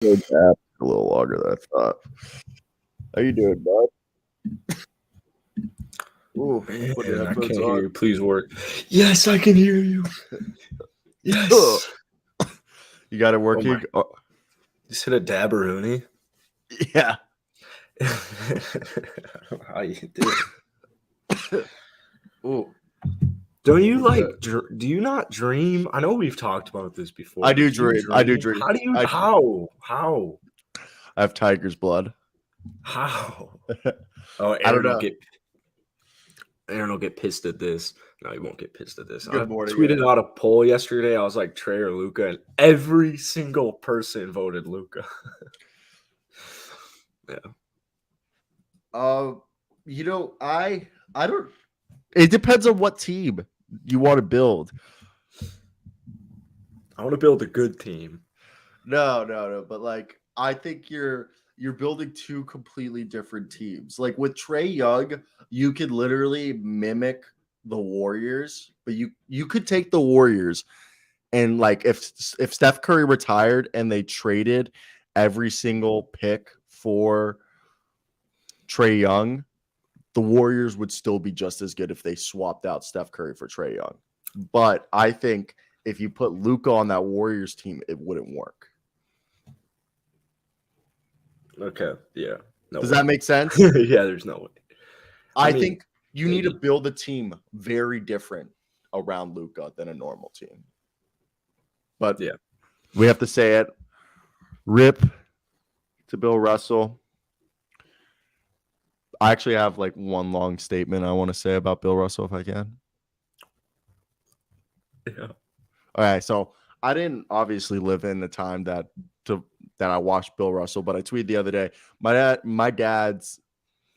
Good app. A little longer than I thought. How you doing, bud? Ooh, put your Man, I headphones can't hear on. you. Please work. Yes, I can hear you. Yes. You got it Oh my. working? Oh, Just hit a dabberoonie. yeah. I don't know how you do it. Ooh. Don't you do you not dream? I know we've talked about this before. I do but you dream. I do dream. How do you, I how? have tiger's blood. How? Oh, I don't know. Aaron will get pissed at this. No, he won't get pissed at this. I Good morning. tweeted out a poll yesterday. I was like Trey or Luca, and every single person voted Luca. Yeah. I don't. It depends on what team you want to build. I want to build a good team. No. But like, I think you're building two completely different teams. Like with Trey Young, you could literally mimic the Warriors, but you could take the Warriors and like if Steph Curry retired and they traded every single pick for Trey Young, the Warriors would still be just as good if they swapped out Steph Curry for Trey Young. But I think if you put Luka on that Warriors team, it wouldn't work. Okay. Yeah. No Does way. that make sense? Yeah, there's no way. I think you need to build a team very different around Luka than a normal team. But yeah, we have to say it. RIP to Bill Russell. I actually have like one long statement I want to say about Bill Russell if I can. Yeah. All right, so I didn't obviously live in the time that I watched Bill Russell, but I tweeted the other day. My dad's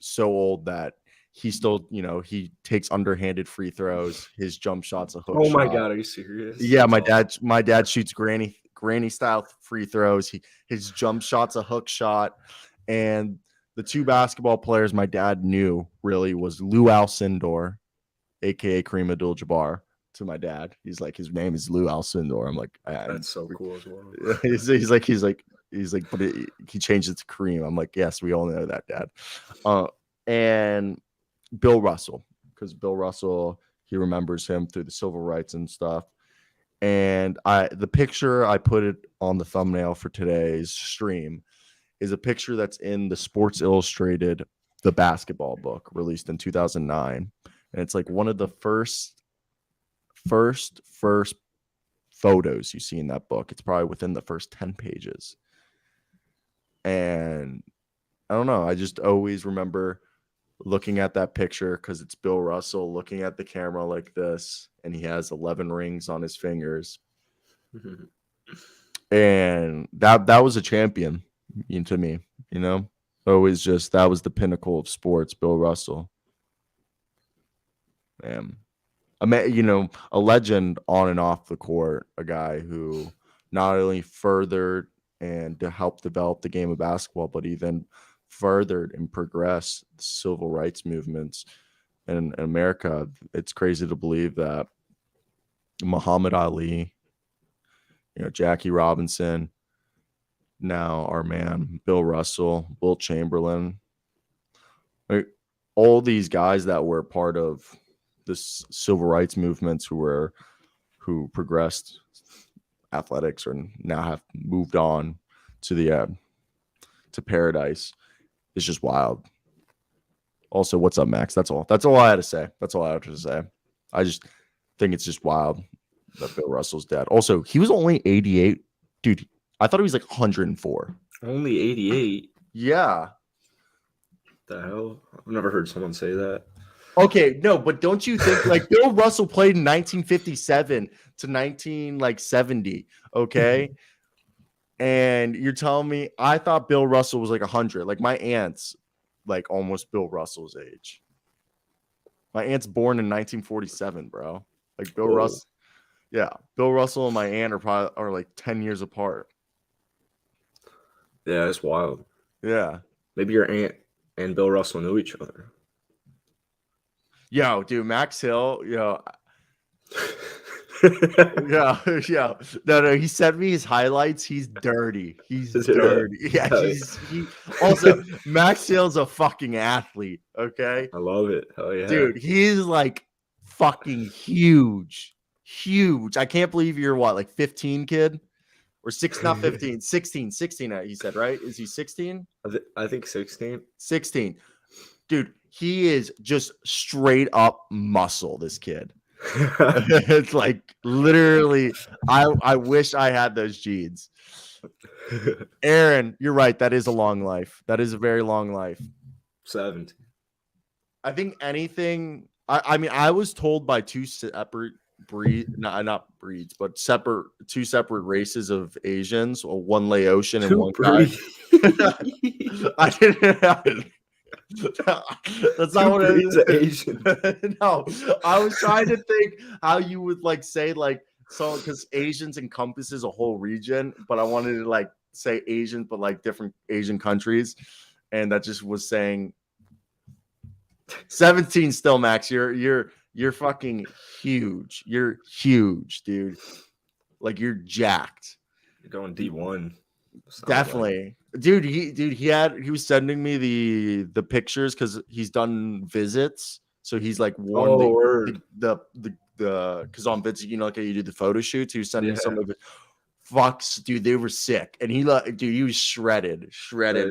so old that he still, he takes underhanded free throws. His jump shot's a hook shot. Oh my god, are you serious? Yeah, my dad shoots granny style free throws. His jump shot's a hook shot, and the two basketball players my dad knew really was Lou Alcindor, aka Kareem Abdul-Jabbar. To my dad, he's like, his name is Lou Alcindor. I'm like, that's so cool as well. he's like, but he changed it to Kareem. I'm like, yes, we all know that, Dad. And Bill Russell, because Bill Russell, he remembers him through the civil rights and stuff. And the picture I put it on the thumbnail for today's stream is a picture that's in the Sports Illustrated, the basketball book released in 2009. And it's like one of the first photos you see in that book. It's probably within the first 10 pages. And I don't know. I just always remember looking at that picture because it's Bill Russell looking at the camera like this, and he has 11 rings on his fingers. And that was a champion to me, always just, that was the pinnacle of sports, Bill Russell. Man. A legend on and off the court, a guy who not only furthered and to help develop the game of basketball, but even furthered and progressed the civil rights movements in America. It's crazy to believe that Muhammad Ali, Jackie Robinson, now our man Bill Russell, Wilt Chamberlain, all these guys that were part of this civil rights movements who progressed athletics or now have moved on to the to paradise. It's just wild. Also, what's up, Max? That's all I had to say. I just think it's just wild that Bill Russell's dead. Also, he was only 88. Dude, I thought he was like 104. Only 88? Yeah. The hell? I've never heard someone say that. Okay, no, but don't you think like Bill Russell played in 1957 to 1970, okay? And you're telling me I thought Bill Russell was like 100. Like my aunt's like almost Bill Russell's age. My aunt's born in 1947, bro. Like Bill Russell. Yeah, Bill Russell and my aunt are like 10 years apart. Yeah, it's wild. Yeah. Maybe your aunt and Bill Russell knew each other. Yo, dude, Max Hill, Yeah, yeah. No. He sent me his highlights. He's dirty. He's Is it dirty. Yeah, hell he also Max Sale's a fucking athlete. Okay, I love it. Hell yeah. dude, he's like fucking huge, huge. I can't believe you're what, like 15, kid, or six, not 15, 16, 16. He said, right? Is he 16? I think 16. 16. Dude, he is just straight up muscle. This kid. It's like literally, I wish I had those genes. Aaron, you're right. That is a long life. That is a very long life. 17. I think anything. I mean, I was told by two separate not breeds, but two separate races of Asians, or one Laotian and Two one guy. breeds. I didn't. That's not Two what breeds of Asian. No, I was trying to think how you would like say like so because Asians encompasses a whole region, but I wanted to like say Asian, but like different Asian countries, and that just was saying 17 still, Max. You're fucking huge. You're huge, dude. Like you're jacked. You're going D1. Definitely. Dude, he was sending me the pictures because he's done visits. So he's like worn the because on visits, you know, like you do the photo shoots. He was sending some of it. Fucks, dude, they were sick. And he was shredded.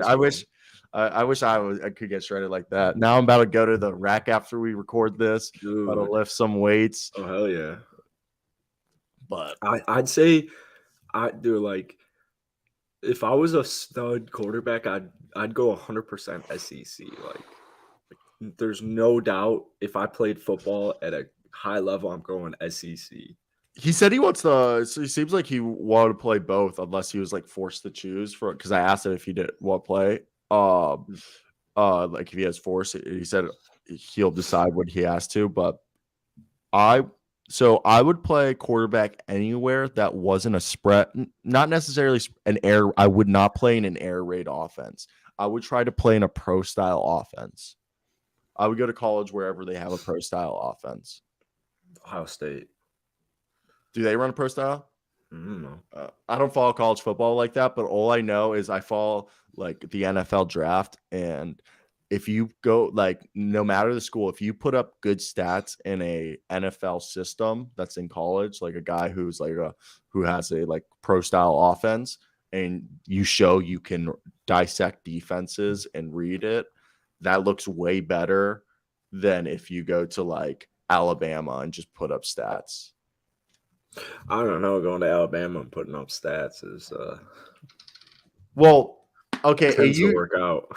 I wish I could get shredded like that. Now I'm about to go to the rack after we record this. About to lift some weights. Oh hell yeah. But I'd say I'd do like if I was a stud quarterback, I'd go 100% SEC. Like there's no doubt if I played football at a high level, I'm going SEC. he said he wants to. So he seems like he wanted to play both, unless he was like forced to choose for. Because I asked him if he did what play. Like if he has force, he said he'll decide what he has to. But I would play quarterback anywhere that wasn't a spread, not necessarily an air. I would not play in an air raid offense. I would try to play in a pro style offense. I would go to college wherever they have a pro style offense. Ohio State. Do they run a pro style? No. I don't follow college football like that, but all I know is I follow like the NFL draft. And if you go like no matter the school, if you put up good stats in a NFL system that's in college, like a guy who's like who has a like pro style offense, and you show you can dissect defenses and read it, that looks way better than if you go to like Alabama and just put up stats. I don't know. Going to Alabama and putting up stats is well, okay. Tends to work out.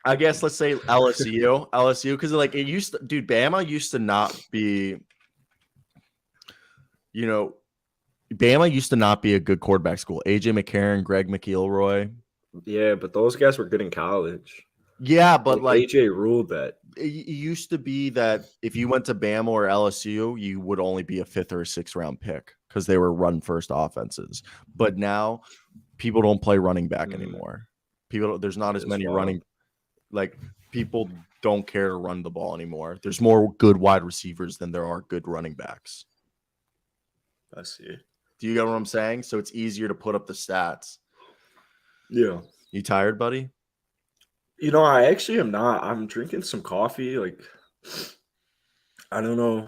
I guess let's say LSU, because like it used to, dude, Bama used to not be, you know, Bama used to not be a good quarterback school. AJ McCarron, Greg McElroy. Yeah, but those guys were good in college. Yeah, but like AJ ruled that. It used to be that if you went to Bama or LSU, you would only be a 5th or a 6th round pick because they were run first offenses. But now people don't play running back anymore. There's not as many running. Like people don't care to run the ball anymore. There's more good wide receivers than there are good running backs. I see. Do you get what I'm saying? So it's easier to put up the stats. Yeah. You tired, buddy? You know, I actually am not. I'm drinking some coffee. Like, I don't know.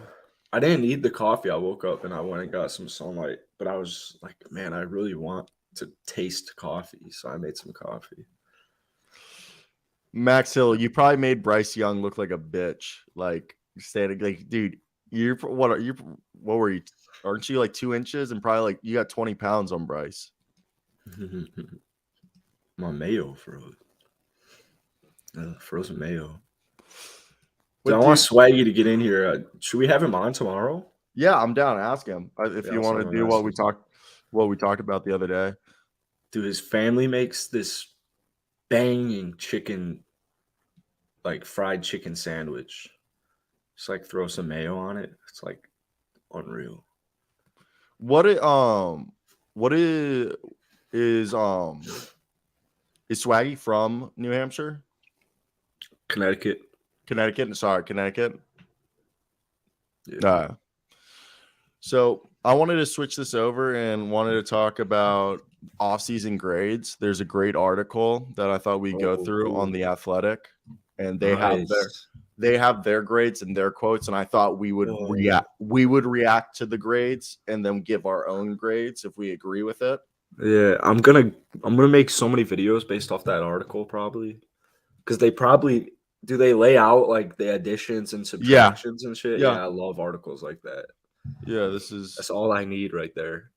I didn't need the coffee. I woke up and I went and got some sunlight. But I was like, man, I really want to taste coffee. So I made some coffee. Max Hill, you probably made Bryce Young look like a bitch. Like, standing, like, dude, what were you? Aren't you like 2 inches and probably like you got 20 pounds on Bryce? My mayo froze. Frozen mayo. I want Swaggy to get in here. Should we have him on tomorrow? Yeah, I'm down. Ask him if you want to do what we talked about the other day. Dude, his family makes this banging chicken, like fried chicken sandwich. Just like throw some mayo on it. It's like unreal. What is Swaggy from New Hampshire? Connecticut. Connecticut. Sorry, Connecticut. Yeah. So I wanted to switch this over and wanted to talk about off-season grades. There's a great article that I thought we'd go Oh, through on cool. the Athletic, and Nice. they have their grades and their quotes, and I thought Oh, we would react to the grades and then give our own grades if we agree with it. yeah. I'm gonna make so many videos based off that article probably because they probably do they lay out like the additions and Yeah, subtractions and shit. yeah, Yeah, I love articles like that. yeah. This is That's all I need right there.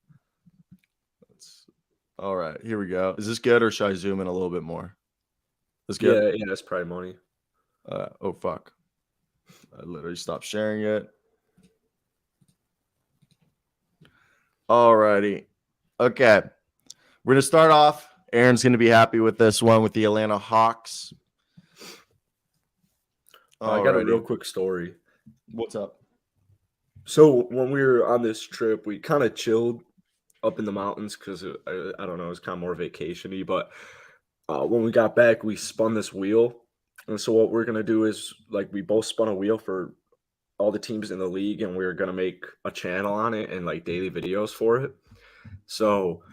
all right. Here we go. Is this good, or should I zoom in a little bit more? This good? Yeah, yeah. That's probably money. Oh fuck! I literally stopped sharing it. Alrighty. Okay. We're gonna start off. Aaron's gonna be happy with this one with the Atlanta Hawks. I got a real Alrighty. quick story. What's up? So when we were on this trip, we kind of chilled up in the mountains because I don't know, it was kind of more vacation-y. But when we got back, we spun this wheel, and so what we're gonna do is like we both spun a wheel for all the teams in the league, and we are gonna make a channel on it and like daily videos for it. So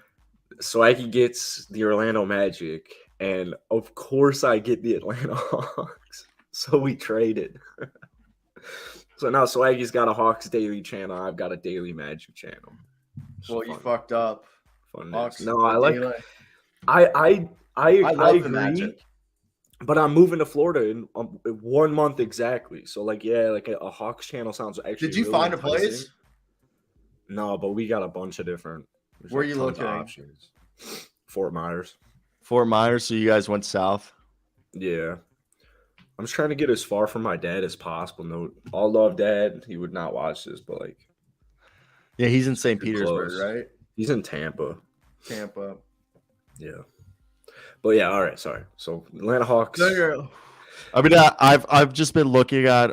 Swaggy gets the Orlando Magic, and of course I get the Atlanta Hawks. So we traded. So now Swaggy's got a Hawks daily channel. I've got a daily Magic channel. Well, you fucked up. Fun Hawks. news. No, I like. Daily. I love the agree. Magic. But I'm moving to Florida in 1 month exactly. So like, yeah, like a Hawks channel sounds actually. Did you really find a enticing. place? No, but we got a bunch of different. Where are you tons of looking? options. Fort Myers. Fort Myers. So you guys went south. Yeah. I'm just trying to get as far from my dad as possible. No, all love dad. He would not watch this, but like, Yeah, he's in St. pretty Petersburg, close. right? He's in Tampa. Tampa. Yeah. But yeah, all right, sorry. So Atlanta Hawks. I mean, I've just been looking at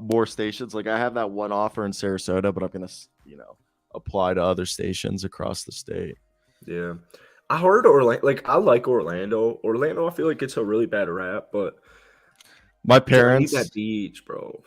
more stations. Like I have that one offer in Sarasota, but I'm gonna apply to other stations across the state. Yeah. I heard Orlando. Like I like Orlando. Orlando, I feel like it's a really bad rap, but My I parents, need that beach, bro.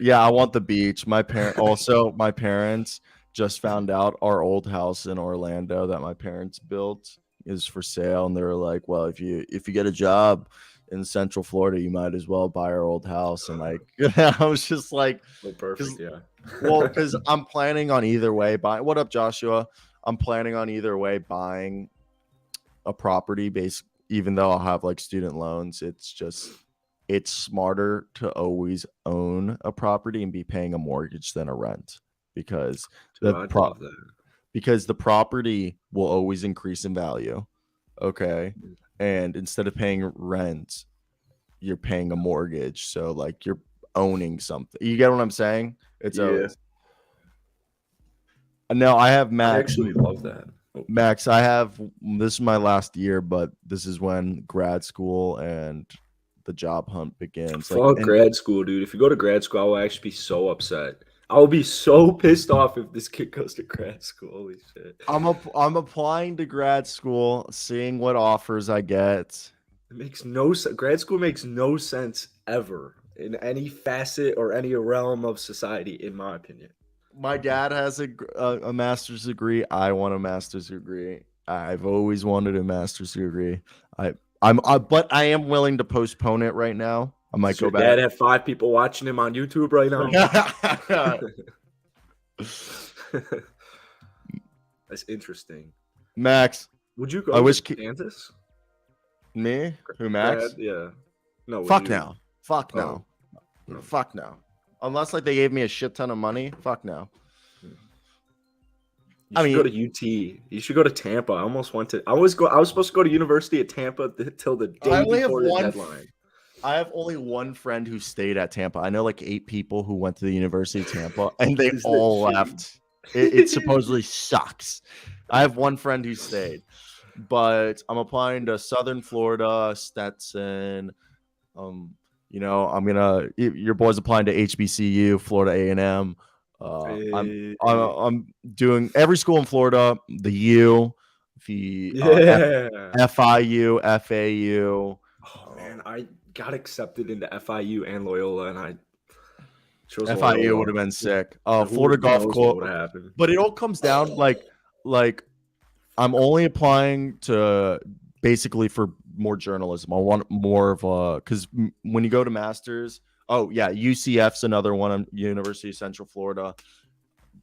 yeah, I want the beach. My parents just found out our old house in Orlando that my parents built is for sale, and they were like, "Well, if you get a job in Central Florida, you might as well buy our old house." And like, I was just like, Oh, perfect. Yeah. well, because I'm planning on either way buying. What up, Joshua? I'm planning on either way buying a property base, even though I'll have like student loans. It's smarter to always own a property and be paying a mortgage than a rent because Dude, I'd love that. because the property will always increase in value. Okay. And instead of paying rent, you're paying a mortgage. So like you're owning something. You get what I'm saying? It's Yeah. always. No, I have I Max. actually love that. Oh, Max, this is my last year, but this is when grad school and the job hunt begins. fuck grad school, dude. If you go to grad school, I will actually be so upset. I will be so pissed off if this kid goes to grad school. Holy shit. I'm applying to grad school, seeing what offers I get. It makes no sense. Grad school makes no sense ever in any facet or any realm of society, in my opinion. My dad has a master's degree. I want a master's degree. I've always wanted a master's degree. But I am willing to postpone it right now. I might go Your back. dad have 5 people watching him on YouTube right now. That's interesting. Max, Would you go I wish to Kansas? me? Who, Max? Dad? Yeah. No. would Fuck you? no. Fuck Oh, no. no. Fuck no. Unless like they gave me a shit ton of money. Fuck no. You should go to UT. You should go to Tampa. I almost went to. I was supposed to go to University at Tampa till the day before the deadline. I have only one friend who stayed at Tampa. I know like 8 people who went to the University of Tampa, and they all left. It supposedly sucks. I have one friend who stayed, but I'm applying to Southern Florida, Stetson. Your boy's applying to HBCU, Florida A&M. I'm doing every school in Florida, the U, the FIU, FAU. Oh man, I got accepted into FIU and Loyola, and I Chose FIU would Loyola. have been sick. Who Florida Golf knows what would Club. have happened? But it all comes down like I'm only applying to basically for more journalism. I want more of a because when you go to masters, oh yeah, UCF's another one, University of Central Florida.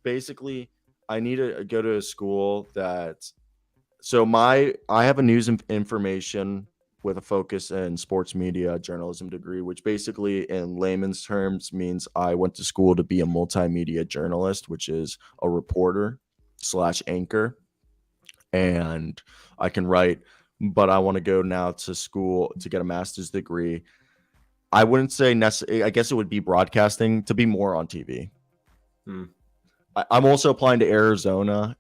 Basically, I need to go to a school that. So I have a news information with a focus in sports media journalism degree, which basically in layman's terms means I went to school to be a multimedia journalist, which is a reporter slash anchor, and I can write, but I want to go now to school to get a master's degree. I wouldn't say necessarily, I guess it would be broadcasting to be more on TV. Hmm. I'm also applying to Arizona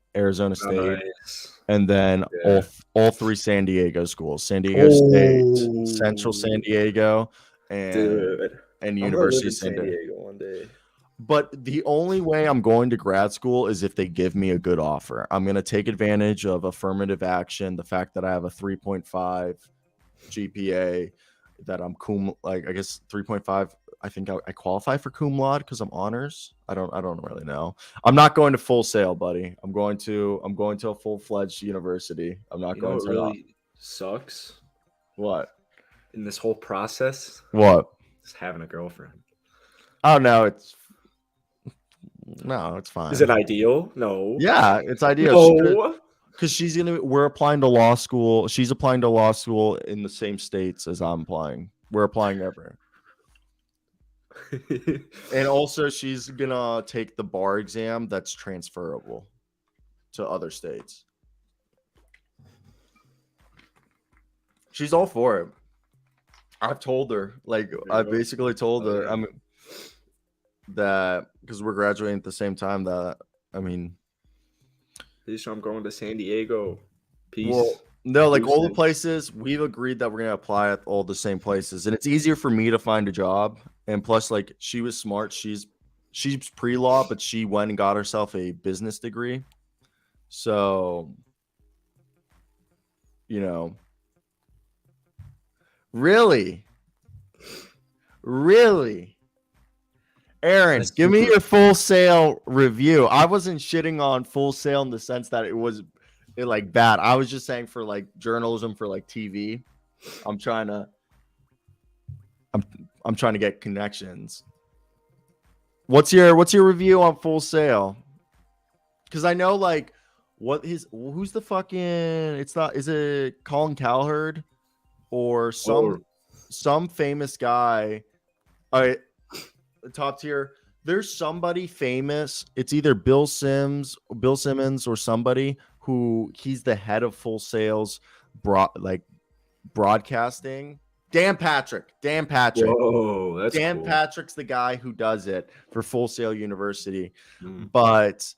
State, Nice. and then Yeah. all three San Diego schools: San Diego State, Central San Oh, Diego, and dude. I'm gonna live University in of San San Diego. Diego one day. But the only way I'm going to grad school is if they give me a good offer. I'm going to take advantage of affirmative action, the fact that I have a 3.5 GPA, that I'm like I guess 3.5. I think I qualify for cum laude because I'm honors. I don't really know. I'm not going to Full Sail, buddy. I'm going to a full-fledged university. I'm not You know going what to really sucks what? in this whole process? What? Is having a girlfriend. Oh no, it's fine. Is it ideal? No. Yeah, it's ideal. No. Because we're applying to law school. She's applying to law school in the same states as I'm applying. We're applying everywhere. And also, she's gonna take the bar exam that's transferable to other states. She's all for it. I've told her, I basically told her, yeah. that because we're graduating at the same time. Peace, I'm going to San Diego. Peace. Well, no, like all the Houston. places we've agreed that we're gonna apply at all the same places, and it's easier for me to find a job. And plus, like she was smart. She's pre-law, but she went and got herself a business degree. So, really, Aaron, That's give me super- your Full Sail review. I wasn't shitting on Full Sail in the sense that it was like bad. I was just saying for like journalism for like TV. I'm trying to get connections. What's your review on Full Sail? Because I know like who's the fucking is it Colin Cowherd or some famous guy? All right, top tier. There's somebody famous. It's either Bill Simmons or somebody who he's the head of Full Sail's broadcasting. Dan Patrick. Whoa, that's Dan cool. Patrick's the guy who does it for Full Sail University. Mm.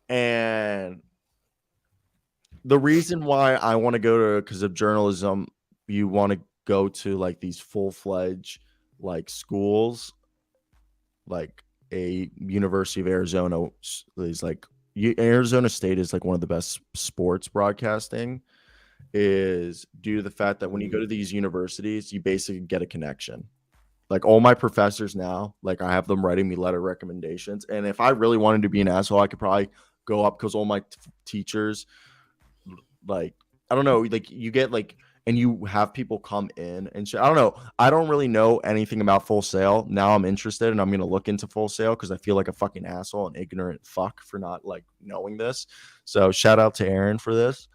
And the reason why I want to go to, because of journalism, you want to go to like these full-fledged like schools, like a University of Arizona is like Arizona State is like one of the best sports broadcasting, is due to the fact that when you go to these universities, you basically get a connection. Like all my professors now, like I have them writing me letter recommendations. And if I really wanted to be an asshole, I could probably go up because all my teachers, like, I don't know, like you get like, and you have people come in and shit. I don't know. I don't really know anything about Full Sail. Now I'm interested and I'm going to look into Full Sail because I feel like a fucking asshole and ignorant fuck for not like knowing this. So shout out to Aaron for this.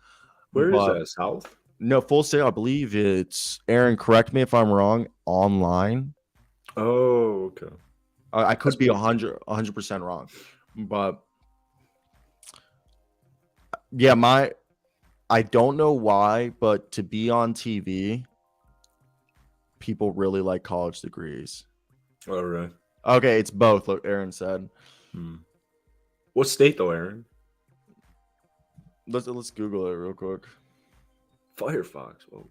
Where is that? South? No, Full Sail. I believe it's Aaron. Correct me if I'm wrong. Online. Oh, okay. I could be 100% wrong, but yeah, I don't know why, but to be on TV, people really like college degrees. All right. Okay, it's both. Like Aaron said. What state though, Aaron? Let's Google it real quick. Firefox. Oh,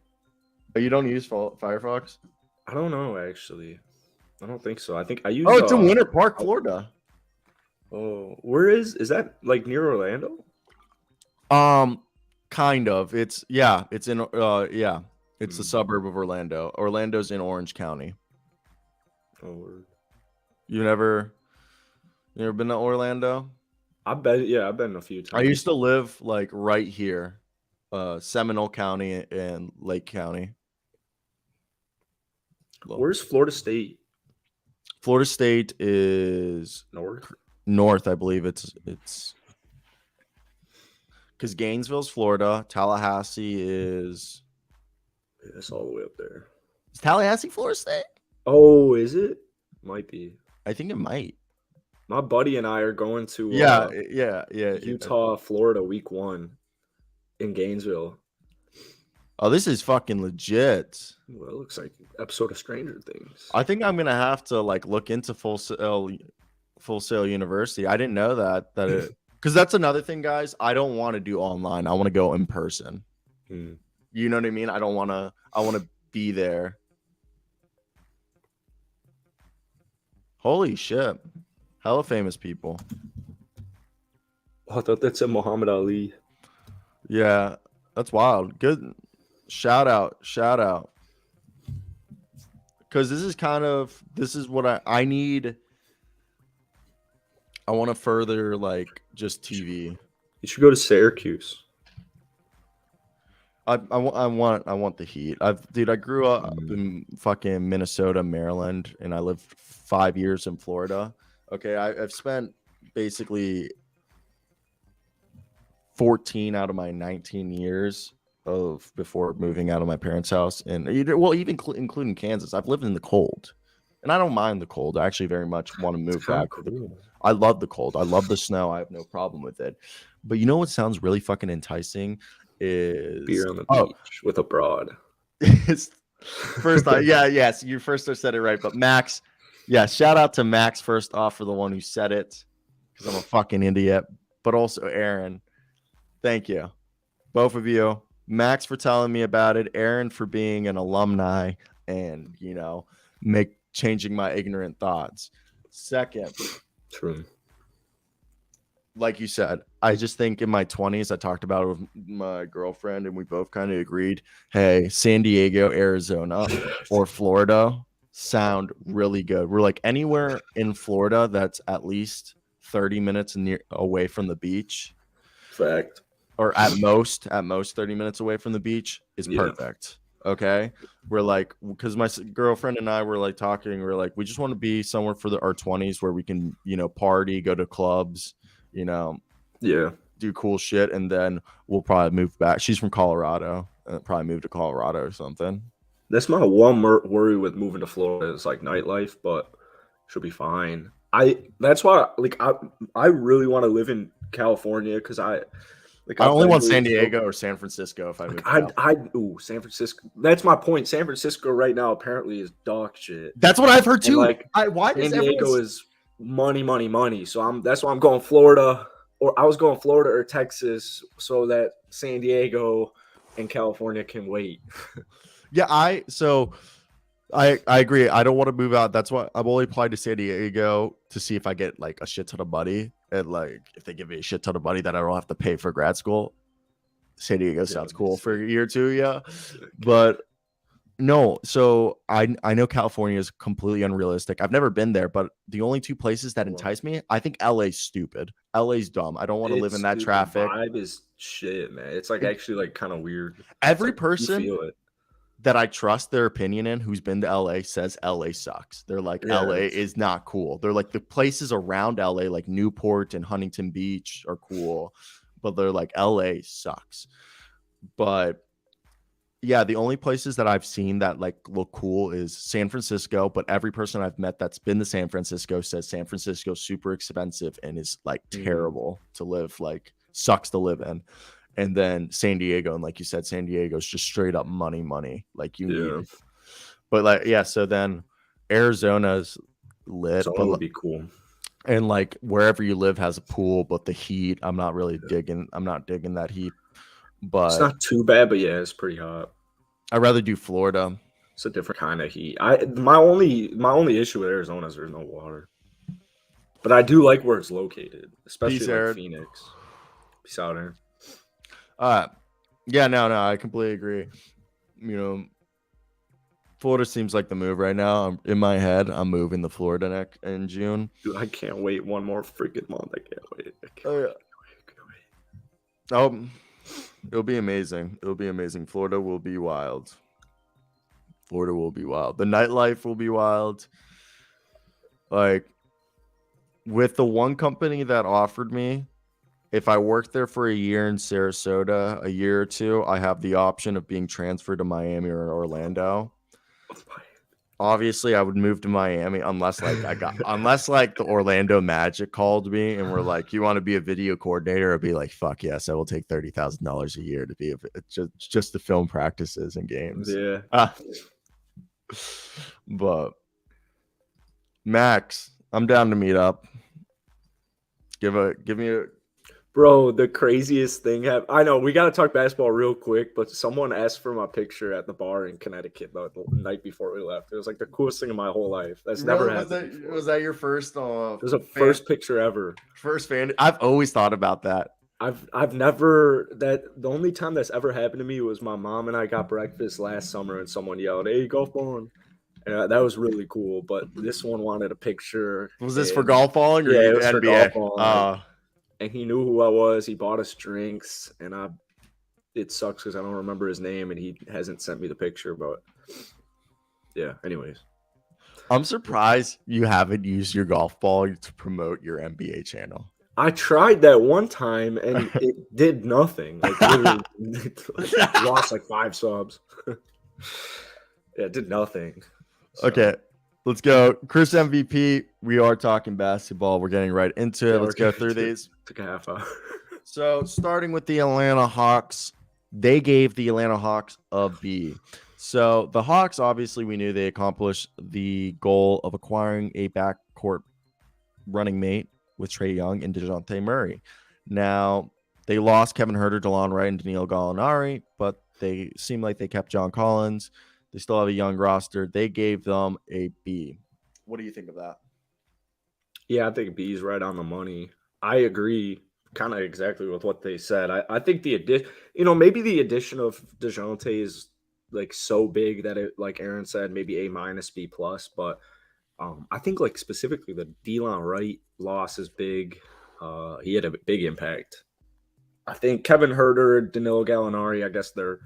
you don't use Firefox? I don't know actually. I don't think so. I think I use. Oh, it's in Winter Park, Florida. Oh, where is that? Like near Orlando? Kind of. It's in it's the suburb of Orlando. Orlando's in Orange County. Oh, word. You never been to Orlando? I've been a few I used times. to live like right here, Seminole County and Lake County. Well, Where's Florida State? Florida State is North? north, I believe. It's because Gainesville's Florida. Tallahassee Yeah, it's all the way up there. is Tallahassee Florida State? Oh, is it? Might be. I think it might. My buddy and I are going to Yeah. Utah, Florida, week 1 in Gainesville. Oh, this is fucking legit. Well, it looks like an episode of Stranger Things. I think I'm gonna have to like look into Full Sail University. I didn't know that it because that's another thing, guys. I don't want to do online. I want to go in person. You know what I mean? I want to be there. Holy shit. Hella famous people. Oh, I thought that said Muhammad Ali. Yeah, that's wild. Good. Shout out. Because this is what I need. I want to further like just TV. You should go to Syracuse. I want the heat. I grew up in fucking Minnesota, Maryland, and I lived 5 years in Florida. Okay, I've spent basically 14 out of my 19 years of before moving out of my parents' house, and even including Kansas. I've lived in the cold, and I don't mind the cold. I actually very much want to move back. Cool. I love the cold. I love the snow. I have no problem with it. But you know what sounds really fucking enticing is beer on the beach with a broad. First off, yes, you first said it right. But Max, shout out to Max first off for the one who said it, because I'm a fucking idiot. But also Aaron, thank you, both of you. Max for telling me about it. Aaron for being an alumni and changing my ignorant thoughts. Second, true. Like you said, I just think in my 20s, I talked about it with my girlfriend, and we both kind of agreed, hey, San Diego, Arizona, or Florida sound really good. We're like, anywhere in Florida that's at least 30 minutes away from the beach. Fact. Or at most 30 minutes away from the beach is perfect. Okay. We're like, because my girlfriend and I were like talking, we're like, we just want to be somewhere for our 20s where we can, party, go to clubs, do cool shit, and then we'll probably move back. She's from Colorado, and probably move to Colorado or something. That's my one worry with moving to Florida is like nightlife, but she'll be fine. That's why I really want to live in California because I only want San Diego or San Francisco if I move. San Francisco. That's my point. San Francisco right now apparently is dog shit. That's what I've heard too. San Diego is money. So that's why I'm going Florida, or I was going Florida or Texas, so that San Diego and California can wait. I agree. I don't want to move out. That's why I've only applied to San Diego to see if I get like a shit ton of money, and like if they give me a shit ton of money that I don't have to pay for grad school. San Diego sounds cool for a year or two, but no. So I know California is completely unrealistic. I've never been there, but the only two places that entice me, I think LA's stupid. LA's dumb. I don't want to live in that traffic. The vibe is shit, man. It's like actually like kind of weird. Every person that I trust their opinion in who's been to LA says LA sucks. They're like, LA is not cool. They're like, the places around LA, like Newport and Huntington Beach, are cool, but they're like, LA sucks. But yeah, the only places that I've seen that like look cool is San Francisco, but every person I've met that's been to San Francisco says San Francisco's super expensive and is like terrible to live, like sucks to live in. And then San Diego, and like you said, San Diego's just straight up money. Like you need, but like so then Arizona's lit, but would be cool. And like wherever you live has a pool, but the heat, I'm not really digging. I'm not digging that heat. But it's not too bad, but it's pretty hot. I'd rather do Florida. It's a different kind of heat. My only issue with Arizona is there's no water. But I do like where it's located, especially like Phoenix. Peace out, Aaron. No, I completely agree. Florida seems like the move right now. In my head, I'm moving to Florida in June. Dude, I can't wait one more freaking month. I can't wait. Oh yeah. It'll be amazing. It'll be amazing. Florida will be wild. Florida will be wild. The nightlife will be wild. Like, with the one company that offered me, if I worked there for a year in Sarasota, a year or two, I have the option of being transferred to Miami or Orlando. Obviously, I would move to Miami unless the Orlando Magic called me and were like, "You want to be a video coordinator?" I'd be like, "Fuck yes, I will take $30,000 a year to be just to film practices and games." Yeah. But Max, I'm down to meet up. Give me a. Bro, the craziest thing I know we got to talk basketball real quick, but someone asked for my picture at the bar in Connecticut the night before we left. It was like the coolest thing in my whole life. That's never happened. Was that your first? It was a first picture ever. First fan. I've always thought about that. I've never the only time that's ever happened to me was my mom and I got breakfast last summer and someone yelled, "Hey, golf balling." And that was really cool. But this one wanted a picture. Was this for golf balling or it was NBA? For golf balling. And he knew who I was. He bought us drinks, and it sucks because I don't remember his name, and he hasn't sent me the picture. But yeah, anyways, I'm surprised you haven't used your golf ball to promote your NBA channel. I tried that one time, and it did nothing. Like literally, lost like 5 subs. Yeah, it did nothing. So. Okay. Let's go. Chris MVP. We are talking basketball. We're getting right into it. Let's go through these. Took a half hour. So starting with the Atlanta Hawks, they gave the Atlanta Hawks a B. So the Hawks, obviously, we knew they accomplished the goal of acquiring a backcourt running mate with Trae Young and DeJounte Murray. Now, they lost Kevin Huerter, DeLon Wright, and Danilo Gallinari, but they seem like they kept John Collins. They still have a young roster. They gave them a B. What do you think of that? Yeah, I think B is right on the money. I agree kind of exactly with what they said. I think maybe the addition of DeJounte is like so big that it, like Aaron said, maybe A-, B+, but I think like specifically the DeLon Wright loss is big. He had a big impact. I think Kevin Huerter, Danilo Gallinari, I guess they're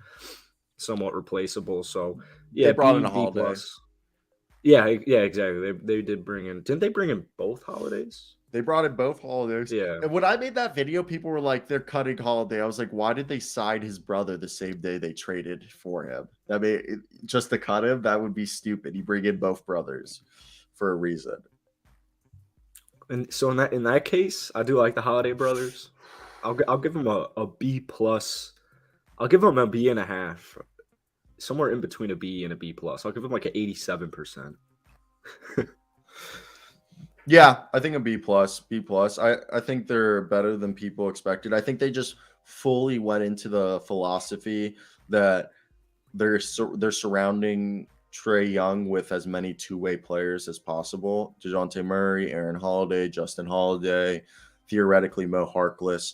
somewhat replaceable. So yeah, they brought in a Holiday. Yeah, exactly. They did bring in. Didn't they bring in both Holidays? They brought in both Holidays. Yeah. And when I made that video, people were like, they're cutting Holiday. I was like, why did they sign his brother the same day they traded for him? I mean, just to cut him, that would be stupid. You bring in both brothers for a reason. And so in that case, I do like the Holiday brothers. I'll give them a B+. I'll give them a B.5. Somewhere in between a B and a B+. I'll give them like an 87%. Yeah, I think a B+. I think they're better than people expected. I think they just fully went into the philosophy that they're surrounding Trae Young with as many two-way players as possible. DeJounte Murray, Aaron Holiday, Justin Holiday, theoretically Mo Harkless,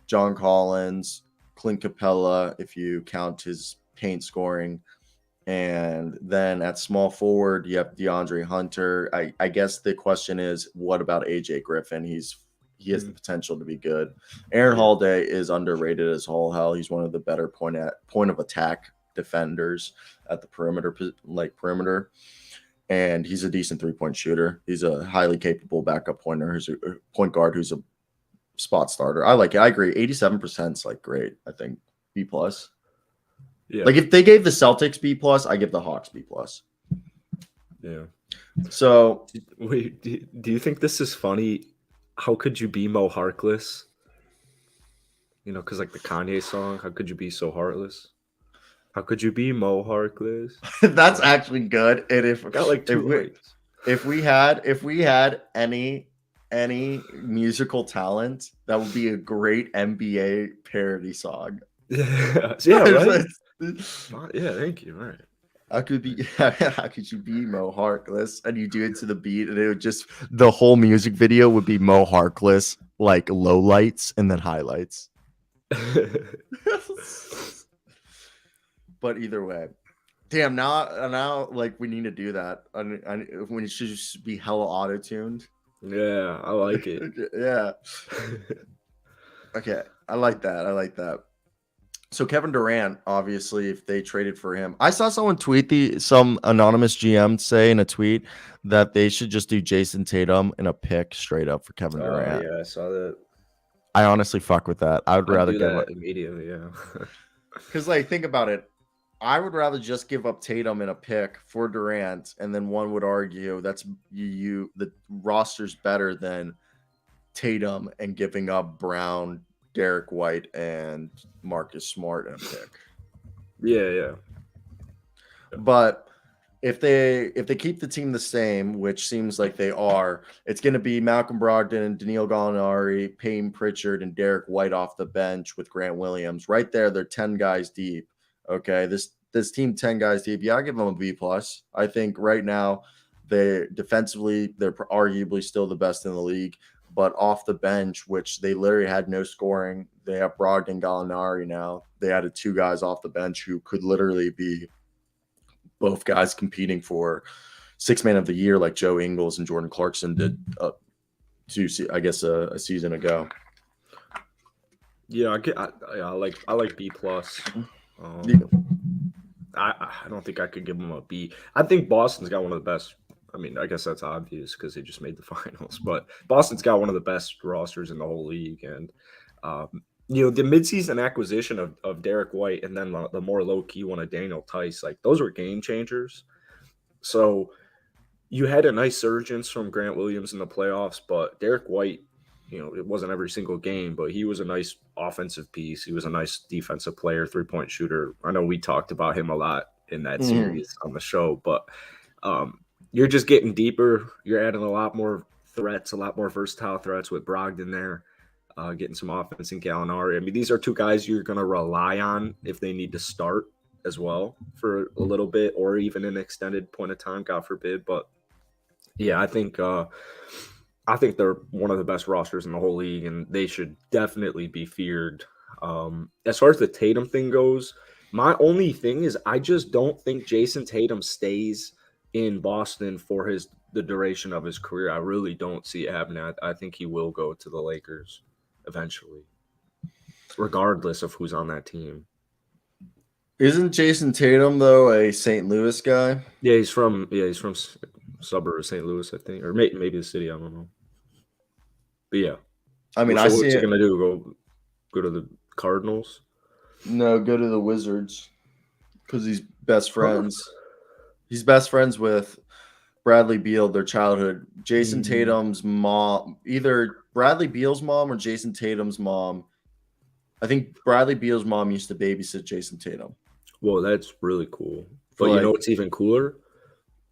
John Collins, Clint Capella, if you count his paint scoring. And then at small forward, you have DeAndre Hunter. I guess the question is, what about AJ Griffin? He has the potential to be good. Aaron Holiday is underrated as all hell. He's one of the better point of attack defenders at the perimeter. And he's a decent 3-point shooter. He's a highly capable backup point guard who's a spot starter. I like it. I agree. 87% is like great. I think B+. Yeah. Like if they gave the Celtics B+, I give the Hawks B+. Yeah. So wait, do you think this is funny? How could you be Mo Harkless? You know, because like the Kanye song, how could you be so heartless? How could you be Mo Harkless? That's actually good. And if got like if we had any musical talent, that would be a great NBA parody song. Yeah, right. Yeah, thank you. All right. How could you be Mo Harkless? And you do it to the beat, and it would just the whole music video would be Mo Harkless, like low lights and then highlights. But either way, Damn, now, like we need to do that. When it should just be hella auto tuned. Yeah, I like it. Yeah. Okay, I like that. I like that. So Kevin Durant, obviously, if they traded for him, I saw someone tweet some anonymous GM say in a tweet that they should just do Jason Tatum in a pick straight up for Kevin Oh Durant. yeah, I saw that. I honestly fuck with that. I would I'd rather do give that up immediately. Yeah. because, like, think about it. I would rather just give up Tatum in a pick for Durant, and then one would argue that's the roster's better than Tatum and giving up Brown, Derek White, and Marcus Smart in a pick. Yeah. But if they keep the team the same, which seems like they are, it's going to be Malcolm Brogdon, Daniil Gallinari, Payne Pritchard, and Derek White off the bench with Grant Williams. Right there, they're 10 guys deep. Okay, this team 10 guys deep. Yeah, I give them a B plus. I think right now they're arguably still the best in the league. But off the bench, which they literally had no scoring, they have Brogdon, Gallinari now. They added 2 guys off the bench who could literally be both guys competing for 6-man of the year, like Joe Ingles and Jordan Clarkson did a season ago. Yeah, I like B plus. I don't think I could give them a B. I think Boston's got one of the best. I mean, I guess that's obvious because they just made the finals. But Boston's got one of the best rosters in the whole league, and the midseason acquisition of Derek White and then the more low key one of Daniel Tice, like those were game changers. So you had a nice surgence from Grant Williams in the playoffs, but Derek White, it wasn't every single game, but he was a nice offensive piece. He was a nice defensive player, 3-point shooter. I know we talked about him a lot in that series on the show, but you're just getting deeper. You're adding a lot more threats, a lot more versatile threats with Brogdon there, getting some offense in Gallinari. I mean, these are 2 guys you're going to rely on if they need to start as well for a little bit or even an extended point of time, God forbid. But yeah, I think they're one of the best rosters in the whole league, and they should definitely be feared. As far as the Tatum thing goes, my only thing is I just don't think Jason Tatum stays in Boston for the duration of his career. I really don't see it happening. I think he will go to the Lakers eventually, regardless of who's on that team. Isn't Jason Tatum though a St. Louis guy? Yeah, he's from suburb of St. Louis, I think, or maybe the city. I don't know. But yeah, I mean, what's he gonna do? Go to the Cardinals? No, go to the Wizards because he's best friends. He's best friends with Bradley Beal, their childhood. Jason Tatum's mom, either Bradley Beal's mom or Jason Tatum's mom. I think Bradley Beal's mom used to babysit Jason Tatum. Well, that's really cool. But you know what's even cooler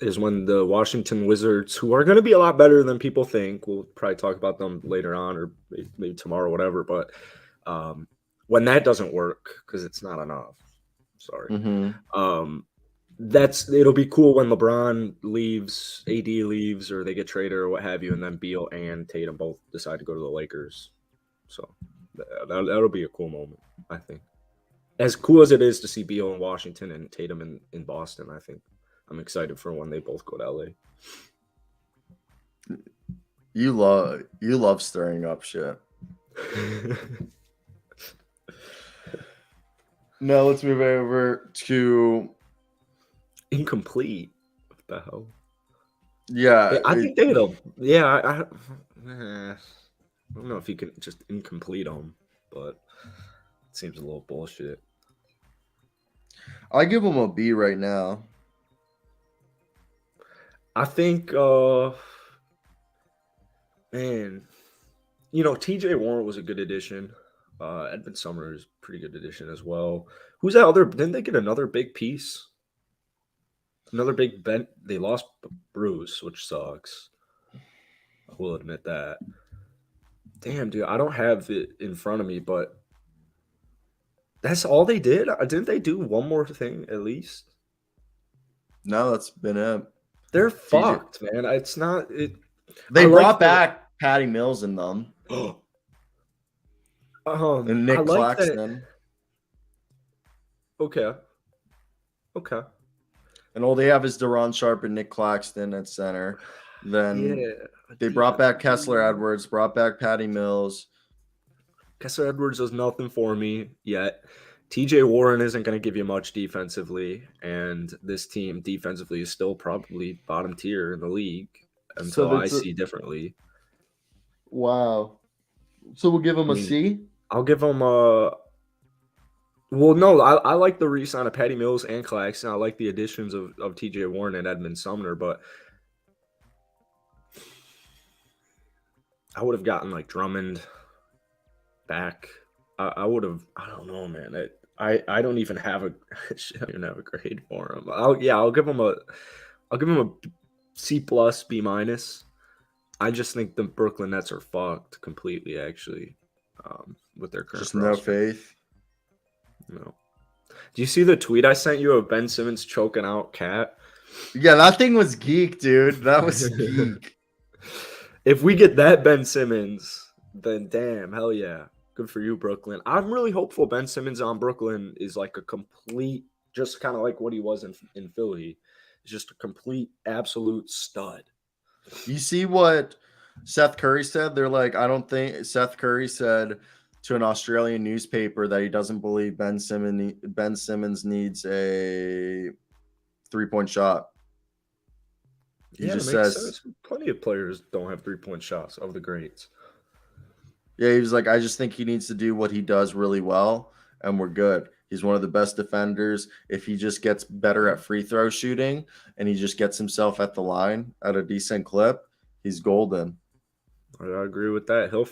is when the Washington Wizards, who are going to be a lot better than people think, we'll probably talk about them later on or maybe tomorrow, whatever. But when that doesn't work, because it's not enough, sorry. It'll be cool when LeBron leaves, AD leaves, or they get traded or what have you, and then Beal and Tatum both decide to go to the Lakers. So that'll be a cool moment, I think. As cool as it is to see Beal in Washington and Tatum in Boston, I think I'm excited for when they both go to LA. You love stirring up shit. Now let's move over to incomplete. What the hell? Yeah, I think they had a. Yeah, I don't know if you can just incomplete them, but it seems a little bullshit. I give them a B right now. I think, man, TJ Warren was a good addition. Edmund Sumner is a pretty good addition as well. Who's that other? Didn't they get another big piece? Another big bent. They lost Bruce, which sucks. I will admit that. Damn, dude, I don't have it in front of me, but that's all they did. Didn't they do one more thing at least? No, that's been it. They're fucked, man. It's not it. They brought back Patty Mills in them. And Nick Claxton. Okay. And all they have is Deron Sharp and Nick Claxton at center. Then Yeah, they brought back Kessler Edwards, brought back Patty Mills. Kessler Edwards does nothing for me yet. TJ Warren isn't going to give you much defensively, and this team defensively is still probably bottom tier in the league So until I that's see differently. wow. So we'll give them I a mean, C. I'll give them a. Well, no, I like the re-sign of Patty Mills and Claxton. I like the additions of TJ Warren and Edmund Sumner, but I would have gotten like Drummond back. I would have. I don't know, man. I don't even have a. I don't even have a grade for him. I'll give him a. I'll give him a C plus B minus. I just think the Brooklyn Nets are fucked completely. Actually, with their current Just no roster. faith. No. Do you see the tweet I sent you of Ben Simmons choking out Cat? Yeah, that thing was geek, dude. That was geek. If we get that Ben Simmons, then damn, hell yeah. Good for you, Brooklyn. I'm really hopeful Ben Simmons on Brooklyn is like a complete, just kind of like what he was in Philly. He's just a complete, absolute stud. You see what Seth Curry said? They're like, I don't think Seth Curry said to an Australian newspaper that he doesn't believe Ben Simmons needs a 3-point shot. He Yeah, it just makes says, sense. Plenty of players don't have 3-point shots of the greats. yeah, he was like, I just think he needs to do what he does really well, and we're good. He's one of the best defenders. If he just gets better at free throw shooting and he just gets himself at the line at a decent clip, he's golden. I agree with that. He'll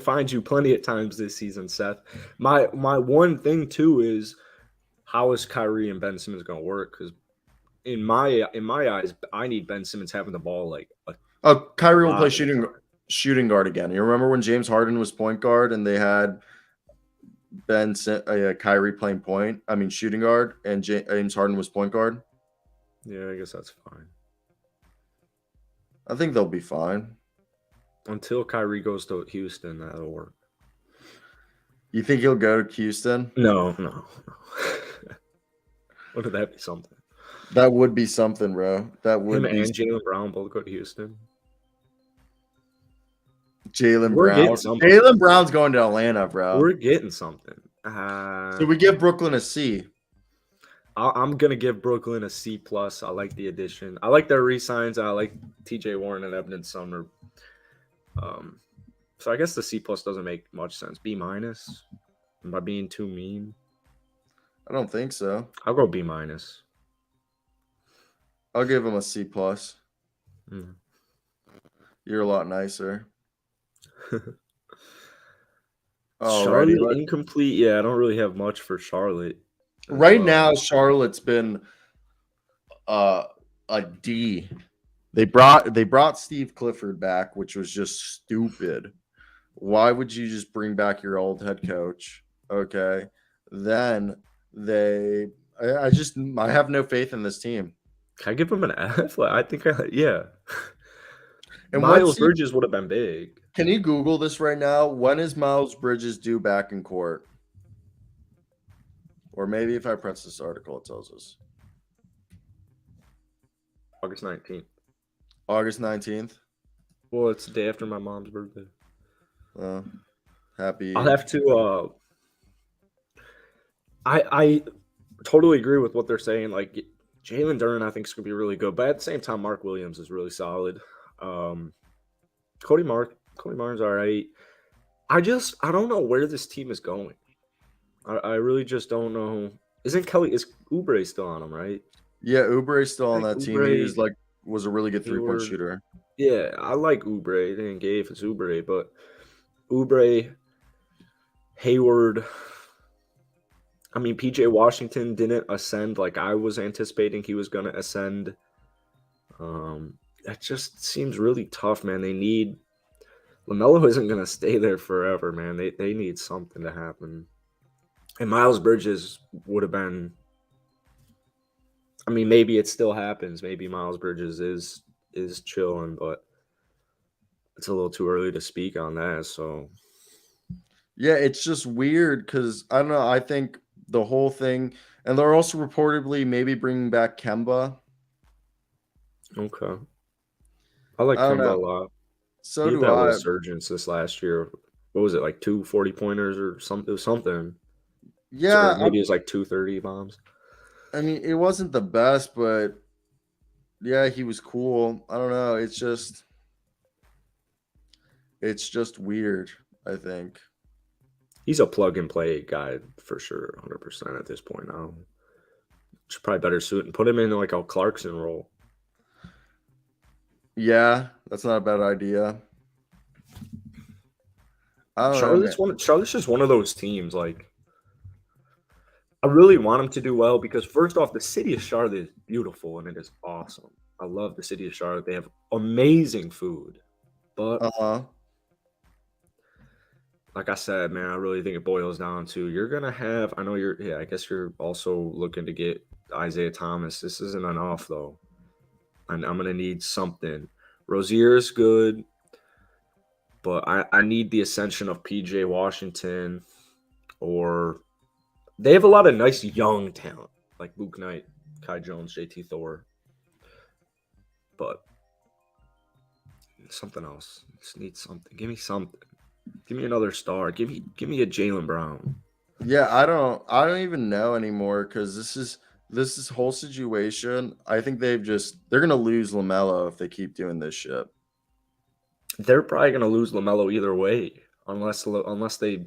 find you plenty of times this season, Seth. My one thing too is how is Kyrie and Ben Simmons going to work? Because in my eyes, I need Ben Simmons having the ball like Kyrie will lot play of the time. shooting guard again. You remember when James Harden was point guard and they had Kyrie playing shooting guard, and James Harden was point guard? Yeah, I guess that's fine. I think they'll be fine. Until Kyrie goes to Houston, that'll work. You think he'll go to Houston? No. Wouldn't that be something? That would be something, bro. That would Him be and Jaylen Brown both go to Houston. Jaylen We're Brown. getting something. Jaylen Brown's going to Atlanta, bro. We're getting something. So we give Brooklyn a C. I'm gonna give Brooklyn a C plus. I like the addition. I like their re-signs. I like TJ Warren and Edmund Sumner. So I guess the C plus doesn't make much sense. B minus. Am I being too mean? I don't think so. I'll go B minus. I'll give him a C plus. Mm. You're a lot nicer. Charlotte incomplete. Yeah, I don't really have much for Charlotte. Right now, Charlotte's been a D. They brought Steve Clifford back, which was just stupid. Why would you just bring back your old head coach? Okay. Then I have no faith in this team. Can I give him an F? I think yeah. And Miles Bridges would have been big. Can you Google this right now? When is Miles Bridges due back in court? Or maybe if I press this article, it tells us. August 19th. August 19th? Well, it's the day after my mom's birthday. Happy. I'll have to I totally agree with what they're saying. Like Jalen Duren, I think is gonna be really good, but at the same time, Mark Williams is really solid. Cody Martin's all right. I don't know where this team is going. I really just don't know. Is Oubre still on him, right? Yeah, Oubre's still on that team. He was a really good 3-point shooter. Yeah, I like Oubre. They didn't give it's Oubre, but Oubre, Hayward. I mean, PJ Washington didn't ascend like I was anticipating he was going to ascend. That just seems really tough, man. LaMelo isn't going to stay there forever, man. They need something to happen. And Miles Bridges would have been. I mean, maybe it still happens. Maybe Miles Bridges is chilling, but it's a little too early to speak on that. So, yeah, it's just weird because I don't know. I think the whole thing, and they're also reportedly maybe bringing back Kemba. Okay. I like I don't Kemba a know. lot. So He had do that little I. surgence this last year. What was it, like 2 40-pointers or something? It was something. Or Yeah, maybe it was like 230 bombs. I mean, it wasn't the best, but yeah, he was cool. I don't know. It's just weird, I think. He's a plug and play guy for sure, 100% at this point now. Should probably better suit and put him in like a Clarkson role. Yeah, that's not a bad idea. I don't know, man. Charlotte's just one of those teams. Like, I really want him to do well because first off, the city of Charlotte is beautiful and it is awesome. I love the city of Charlotte. They have amazing food. But Uh-huh. like I said, man, I really think it boils down to you're gonna have. I know you're. Yeah, I guess you're also looking to get Isaiah Thomas. This isn't enough though. And I'm gonna need something. Rozier is good, but I need the ascension of PJ Washington, or they have a lot of nice young talent like Luke Knight, Kai Jones, JT Thor, but something else. Just need something. Give me something. Give me another star. Give me a Jalen Brown. Yeah, I don't even know anymore because this is whole situation. I think they're gonna lose LaMelo if they keep doing this shit. They're probably gonna lose LaMelo either way, unless they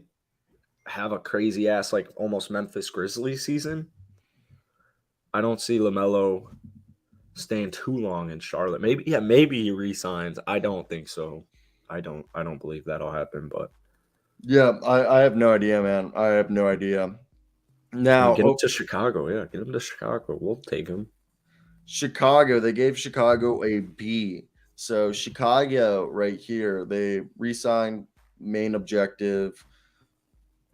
have a crazy ass like almost Memphis Grizzlies season. I don't see LaMelo staying too long in Charlotte. Maybe he resigns. I don't think so. I don't believe that'll happen. But Yeah, I have no idea, man. I have no idea. I mean, Now, get him to Chicago. Yeah, get him to Chicago. We'll take him. Chicago, they gave Chicago a B. So Chicago right here, they re-signed main objective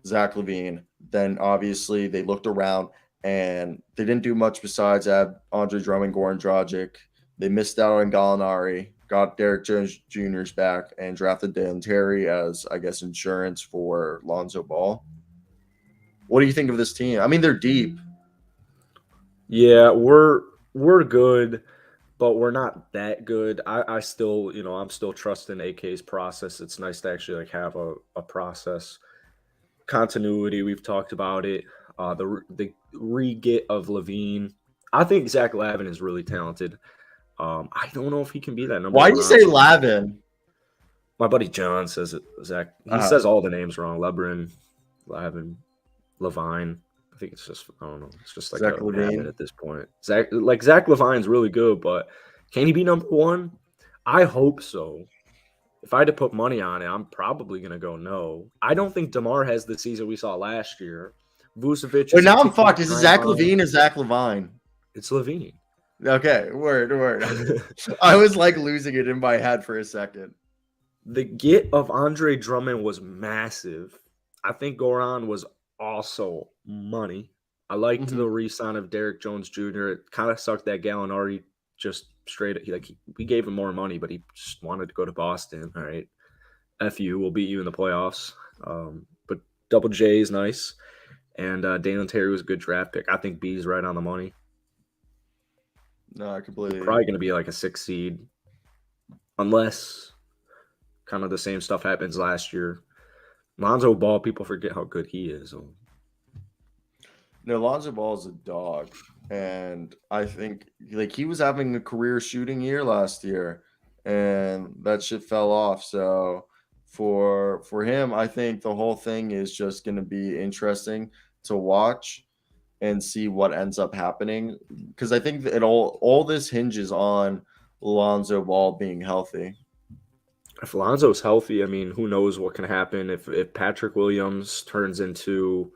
Zach Levine. Then obviously they looked around and they didn't do much besides add Andre Drummond, Goran Dragic. They missed out on Gallinari, got Derek Jones Jr.'s back, and drafted Dan Terry as, I guess, insurance for Lonzo Ball. What do you think of this team? I mean, they're deep. Yeah, we're good, but we're not that good. I still, I'm still trusting AK's process. It's nice to actually like have a process. Continuity, we've talked about it. The re-get of Levine. I think Zach Lavin is really talented. I don't know if he can be that number Why do one you say option. Lavin? My buddy John says it. Zach. He Uh, says all the names wrong. Lebron, Lavin, Levine. I think it's just I don't know. It's just like Zach a habit Levine. at this point. Zach Levine's really good, but can he be number one? I hope so. If I had to put money on it, I'm probably gonna go no. I don't think DeMar has the season we saw last year. Vucevic Wait, isn't now I'm kicking fucked. Is it time Zach bomb. Levine or Zach Levine? It's Levine. Okay, word. I was like losing it in my head for a second. The get of Andre Drummond was massive. I think Goran was also money. I liked Mhm. the re-sign of Derek Jones Jr. It kind of sucked that Gallinari just straight. We gave him more money, but he just wanted to go to Boston. All right, F you, we'll beat you in the playoffs. But Double J is nice, and Dalen Terry was a good draft pick. I think B is right on the money. No, I completely. Probably going to be like a 6 seed, unless kind of the same stuff happens last year. Lonzo Ball, people forget how good he is. No, Lonzo Ball is a dog, and I think like he was having a career shooting year last year, and that shit fell off. So for him, I think the whole thing is just going to be interesting to watch and see what ends up happening because I think that all this hinges on Lonzo Ball being healthy. If Lonzo's healthy, I mean, who knows what can happen if Patrick Williams turns into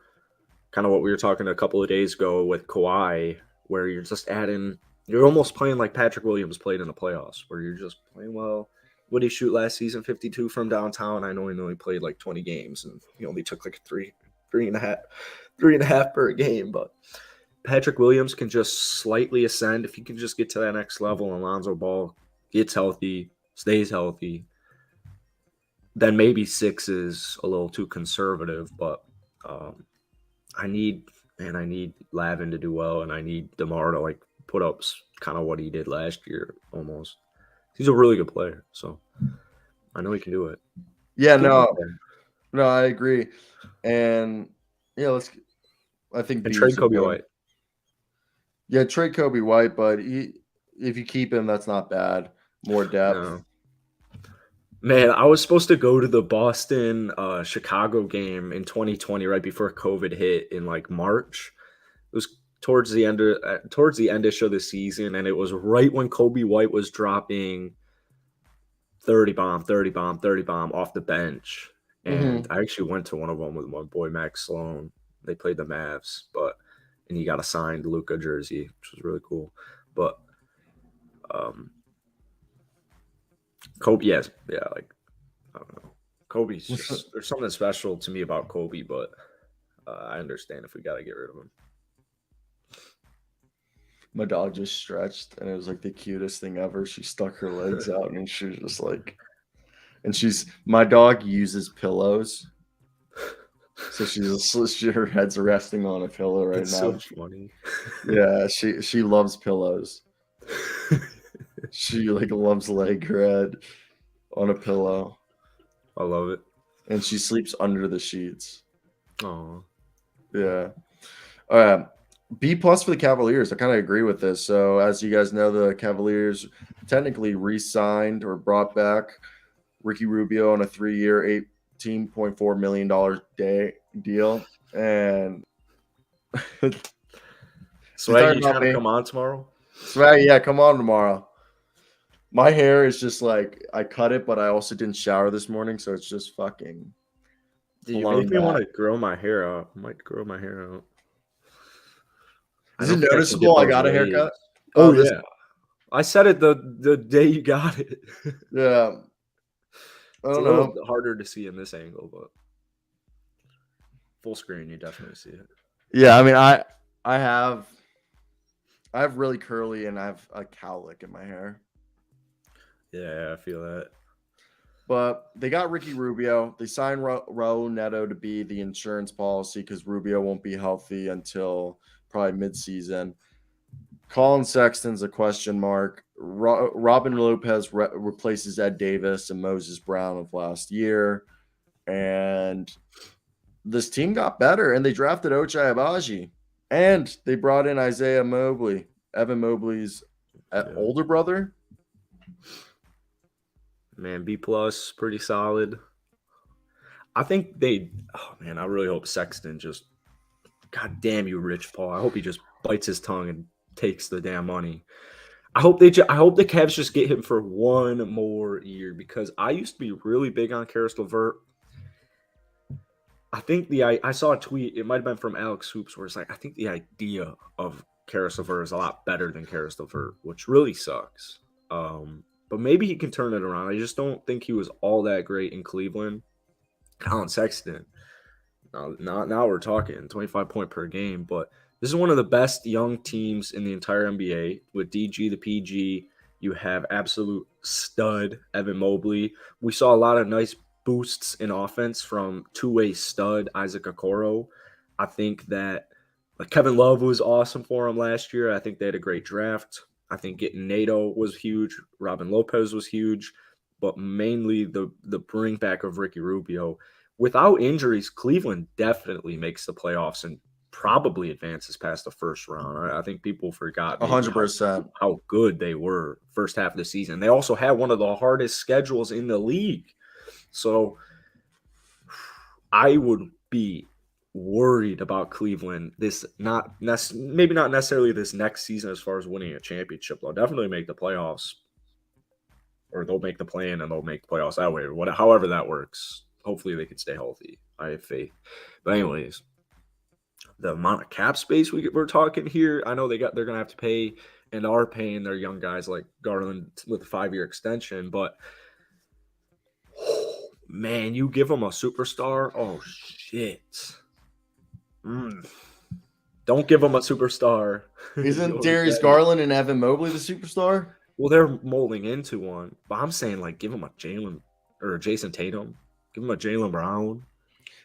kind of what we were talking a couple of days ago with Kawhi, where you're just adding, you're almost playing like Patrick Williams played in the playoffs, where you're just playing well. What did he shoot last season? 52 from downtown. I know he only played like 20 games, and he only took like three and a half per game. But Patrick Williams can just slightly ascend if he can just get to that next level. And Lonzo Ball gets healthy, stays healthy. Then maybe 6 is a little too conservative, but um, I need Lavin to do well, and I need DeMar to like put up kind of what he did last year almost. He's a really good player, so I know he can do it. Yeah, Get him up there. no, I agree. And yeah, I think And B trade is a Kobe win. White. Yeah, trade Kobe White, but if you keep him, that's not bad. More depth. No. Man, I was supposed to go to the Boston Chicago game in 2020 right before COVID hit in like March. It was towards the end of the season, and it was right when Kobe White was dropping 30 bomb, 30 bomb, 30 bomb off the bench. And I actually went to one of them with my boy Max Sloan. They played the Mavs, and he got a signed Luka jersey, which was really cool. But Kobe, yeah, like I don't know. Kobe's just there's something special to me about Kobe, but I understand if we got to get rid of him. My dog just stretched, and it was like the cutest thing ever. She stuck her legs out, and she was just like, and my dog uses pillows, so her head's resting on a pillow right It's now. so funny. Yeah, she loves pillows. She like loves laying her head on a pillow. I love it. And she sleeps under the sheets. Oh, yeah. All right. B+ for the Cavaliers. I kind of agree with this. So, as you guys know, the Cavaliers technically re-signed or brought back Ricky Rubio on a 3-year, $18.4 million deal. And Swag, you trying to come on tomorrow? Swag, yeah, come on tomorrow. My hair is just like I cut it, but I also didn't shower this morning, so it's just fucking. Dude, you make me want to grow my hair out. I might grow my hair out. Is it noticeable I got a haircut? Oh yeah. I said it the day you got it. Yeah. I don't know. A little harder to see in this angle, but full screen you definitely see it. Yeah, I mean I have really curly and I have a cowlick in my hair. Yeah, I feel that. But they got Ricky Rubio. They signed Raul Neto to be the insurance policy because Rubio won't be healthy until probably midseason. Colin Sexton's a question mark. Robin Lopez replaces Ed Davis and Moses Brown of last year. And this team got better, and they drafted Ochai Agbaji. And they brought in Isaiah Mobley, Evan Mobley's older brother. Man, B+, pretty solid. I think I really hope Sexton just, God damn you, Rich Paul. I hope he just bites his tongue and takes the damn money. I hope the Cavs just get him for one more year because I used to be really big on Karis LeVert. I think I saw a tweet, it might have been from Alex Hoops, where it's like, I think the idea of Karis LeVert is a lot better than Karis LeVert, which really sucks. But maybe he can turn it around. I just don't think he was all that great in Cleveland. Colin Sexton. Now we're talking 25 point per game, but this is one of the best young teams in the entire NBA with DG the PG. You have absolute stud Evan Mobley. We saw a lot of nice boosts in offense from two-way stud Isaac Okoro. I think that Kevin Love was awesome for him last year. I think they had a great draft. I think getting Nato was huge. Robin Lopez was huge. But mainly the bring back of Ricky Rubio. Without injuries, Cleveland definitely makes the playoffs and probably advances past the first round. I think people forgot 100% how good they were first half of the season. They also had one of the hardest schedules in the league. So I would be worried about Cleveland maybe not necessarily this next season as far as winning a championship. They'll definitely make the playoffs, or they'll make the play-in and they'll make the playoffs that way, or however that works. Hopefully they can stay healthy. I have faith. But anyways, the amount of cap space we're talking here, I know they're going to have to pay and are paying their young guys like Garland with a 5-year extension, but man, you give them a superstar. Oh shit. Don't give them a superstar. Isn't Darius Garland and Evan Mobley the superstar? Well, they're molding into one, but I'm saying like give them a Jalen or a Jason Tatum. Give them a Jalen Brown.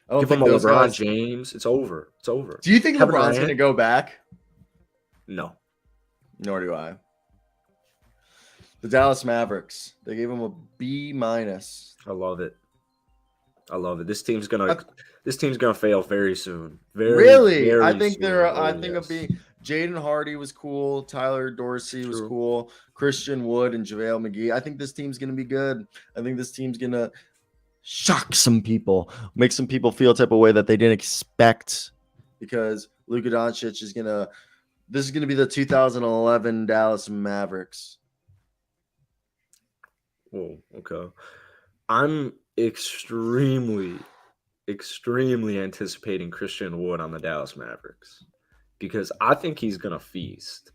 Give them a LeBron James. It's over. It's over. Do you think LeBron's going to go back? No. Nor do I. The Dallas Mavericks. They gave him a B-. I love it. This team's gonna fail very soon. Very, Really? I very think soon. they're. I Oh, think yes. Jaden Hardy was cool. Tyler Dorsey was True. cool. Christian Wood and JaVale McGee. I think this team's gonna be good. I think this team's gonna shock some people, make some people feel a type of way that they didn't expect, because Luka Doncic is gonna. This is gonna be the 2011 Dallas Mavericks. Oh, okay. I'm extremely anticipating Christian Wood on the Dallas Mavericks because I think he's gonna feast.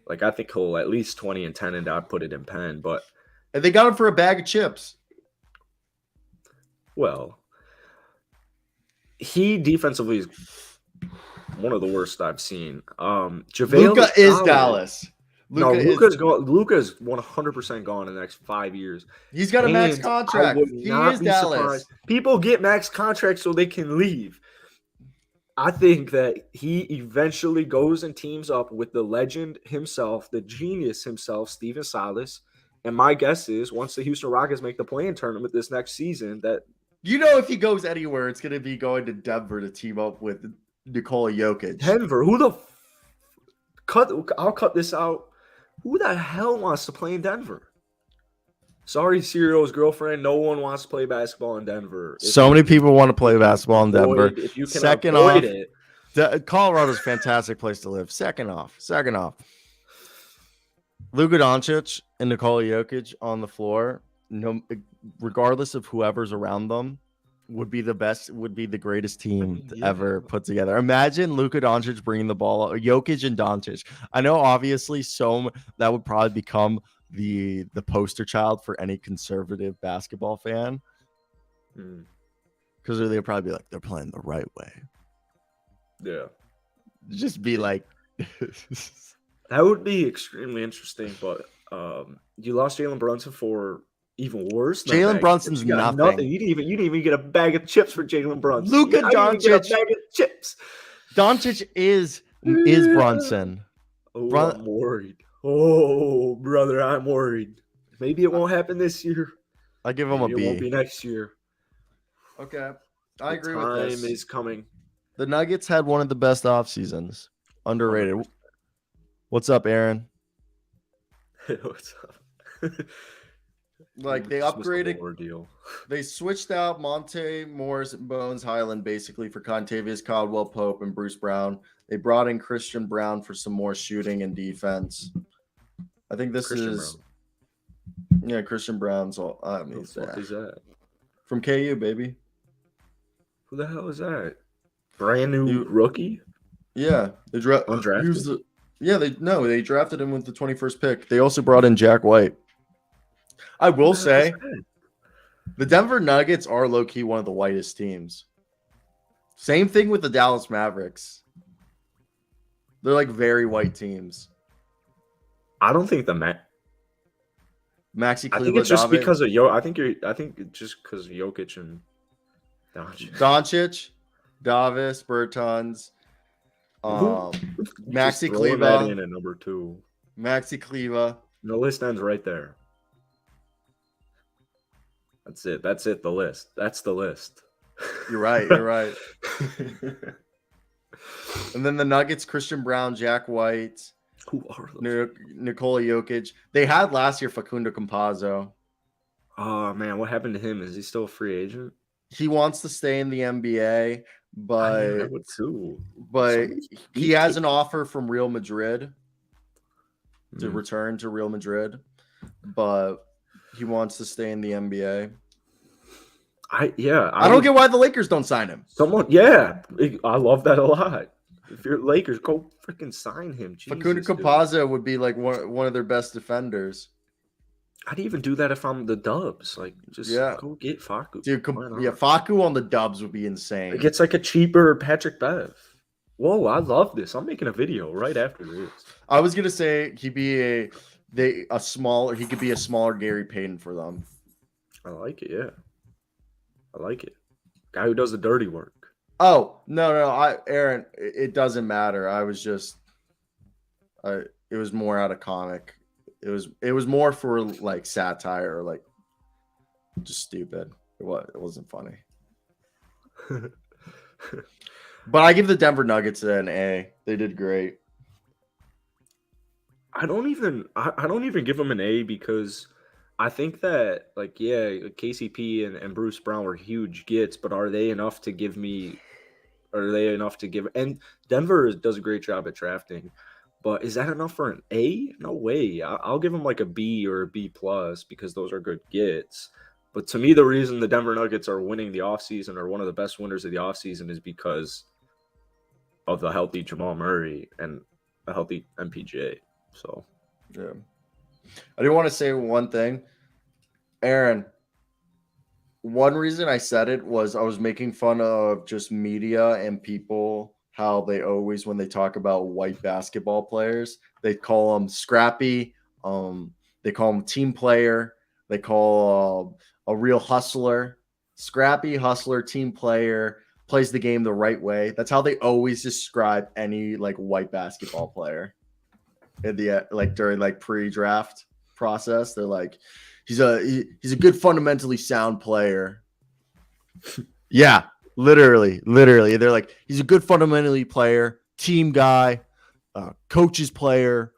Like I think he'll at least 20 and 10, and I'd put it in pen. But And they got him for a bag of chips. well, he defensively is one of the worst I've seen. JaVale Luka is solid. Dallas. Luka's 100% gone in the next 5 years. He's got a max contract. He is Dallas. Surprised. People get max contracts so they can leave. I think that he eventually goes and teams up with the legend himself, the genius himself, Steven Silas. And my guess is once the Houston Rockets make the play-in tournament this next season, that if he goes anywhere, it's going to be going to Denver to team up with Nikola Jokic. Denver, I'll cut this out. Who the hell wants to play in Denver? Sorry, Cyrio's girlfriend. No one wants to play basketball in Denver. So many people want to play basketball in Denver. If you can Second avoid off, it. Colorado's a fantastic place to live. Second off, Luka Doncic and Nikola Jokic on the floor, regardless of whoever's around them, would be the greatest team ever put together. Imagine Luka Doncic bringing the ball, Jokic and Doncic. I know, obviously, that would probably become the poster child for any conservative basketball fan, because they'd probably be like, they're playing the right way. Yeah, just be like, that would be extremely interesting. But you lost Jalen Brunson for even worse. Jalen Brunson's nothing. You didn't even get a bag of chips for Jalen Brunson. Luka Doncic, get a bag of chips. Doncic is Brunson. Oh, I'm worried. Oh, brother, I'm worried. Maybe it won't happen this year. I give him a B. It won't be next year. Okay, I agree with this. Time is coming. The Nuggets had one of the best off seasons. Underrated. What's up, Aaron? What's up? Like, they upgraded. They switched out Monte Morris and Bones Highland basically for Contavious Caldwell Pope and Bruce Brown. They brought in Christian Brown for some more shooting and defense. I think this is Brown. Yeah, Christian Brown's all. I mean, who the fuck is that? From KU, baby. Who the hell is that? Brand new rookie? Yeah, they undrafted. They drafted him with the 21st pick. They also brought in Jack White. I will say, the Denver Nuggets are low-key one of the whitest teams. Same thing with the Dallas Mavericks. They're like very white teams. I don't think Maxi Kleber. I think it's just because of I think it's just because of Jokic and Doncic, Davis, Bertans, Maxi Kleber in at number 2. Maxi Kleber. The list ends right there. That's it. The list. That's the list. You're right. And then the Nuggets, Christian Brown, Jack White, who are those? Nikola Jokic. They had last year Facundo Campazzo. Oh man, what happened to him? Is he still a free agent? He wants to stay in the NBA, but he has an offer from Real Madrid to return to Real Madrid, but he wants to stay in the NBA. I don't get why the Lakers don't sign him. I love that a lot. If you're Lakers, go freaking sign him. Facundo Campazzo would be like one of their best defenders. I'd even do that if I'm the Dubs. Like, just go get Facu. Dude, Facu on the Dubs would be insane. It gets like a cheaper Patrick Bev. Whoa, I love this. I'm making a video right after this. I was gonna say he could be a smaller Gary Payton for them. I like it, yeah. I like it. Guy who does the dirty work. Oh, no, Aaron, it doesn't matter. I was just It was more out of comic. It was more for like satire or like just stupid. It wasn't funny. But I give the Denver Nuggets an A. They did great. I don't even give them an A because I think that like yeah, KCP and Bruce Brown were huge gets, but are they enough to give me? Are they enough to give? And Denver does a great job at drafting, but is that enough for an A? No way. I'll give them like a B or a B plus because those are good gets. But to me, the reason the Denver Nuggets are winning the offseason or one of the best winners of the offseason is because of the healthy Jamal Murray and a healthy MPJ. So Yeah. I do want to say one thing. Aaron, one reason I said it was I was making fun of just media and people, how they always, when they talk about white basketball players, they call them scrappy. They call them team player. They call a real hustler, scrappy hustler, team player, plays the game the right way. That's how they always describe any like white basketball player in the like during like pre-draft process. They're like, he's a good fundamentally sound player. Yeah, literally. They're like, he's a good fundamentally player, team guy, coaches player,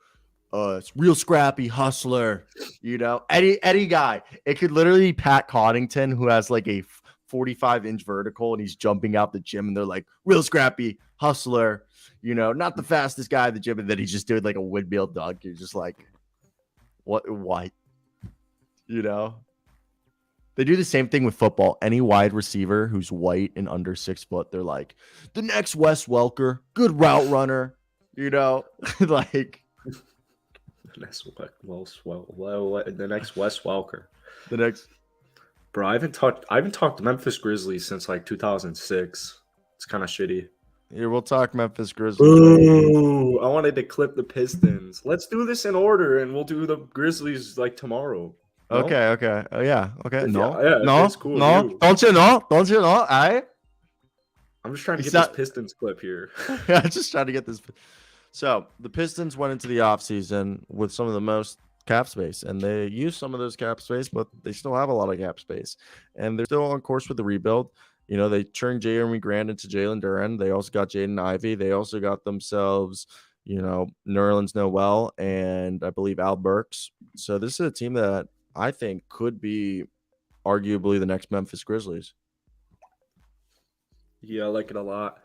real scrappy hustler. You know, any guy. It could literally be Pat Connington who has like a 45-inch vertical and he's jumping out the gym and they're like, real scrappy hustler. You know, not the fastest guy at the gym, and then he's just doing like a windmill dunk. You're just like, what? Why? You know, they do the same thing with football. Any wide receiver who's white and under 6 foot, they're like, the next Wes Welker, good route runner. You know, like the next the next Wes Welker. the next. Bro, I haven't talked Memphis Grizzlies since like 2006. It's kind of shitty. Here, we'll talk Memphis Grizzlies. Ooh, I wanted to clip the Pistons. Let's do this in order, and we'll do the Grizzlies like tomorrow. No? Okay. Oh yeah. Okay. No. Yeah, No. it's cool. No. Don't you know? Don't you know? I'm just trying to get this Pistons clip here. Yeah, just trying to get this. So the Pistons went into the offseason with some of the most cap space, and they used some of those cap space, but they still have a lot of cap space, and they're still on course with the rebuild. You know, they turned Jeremy Grant into Jalen Duren. They also got Jaden Ivey. They also got themselves, you know, Nerlens Noel and I believe Al Burks. So this is a team that I think could be arguably the next Memphis Grizzlies. Yeah, I like it a lot.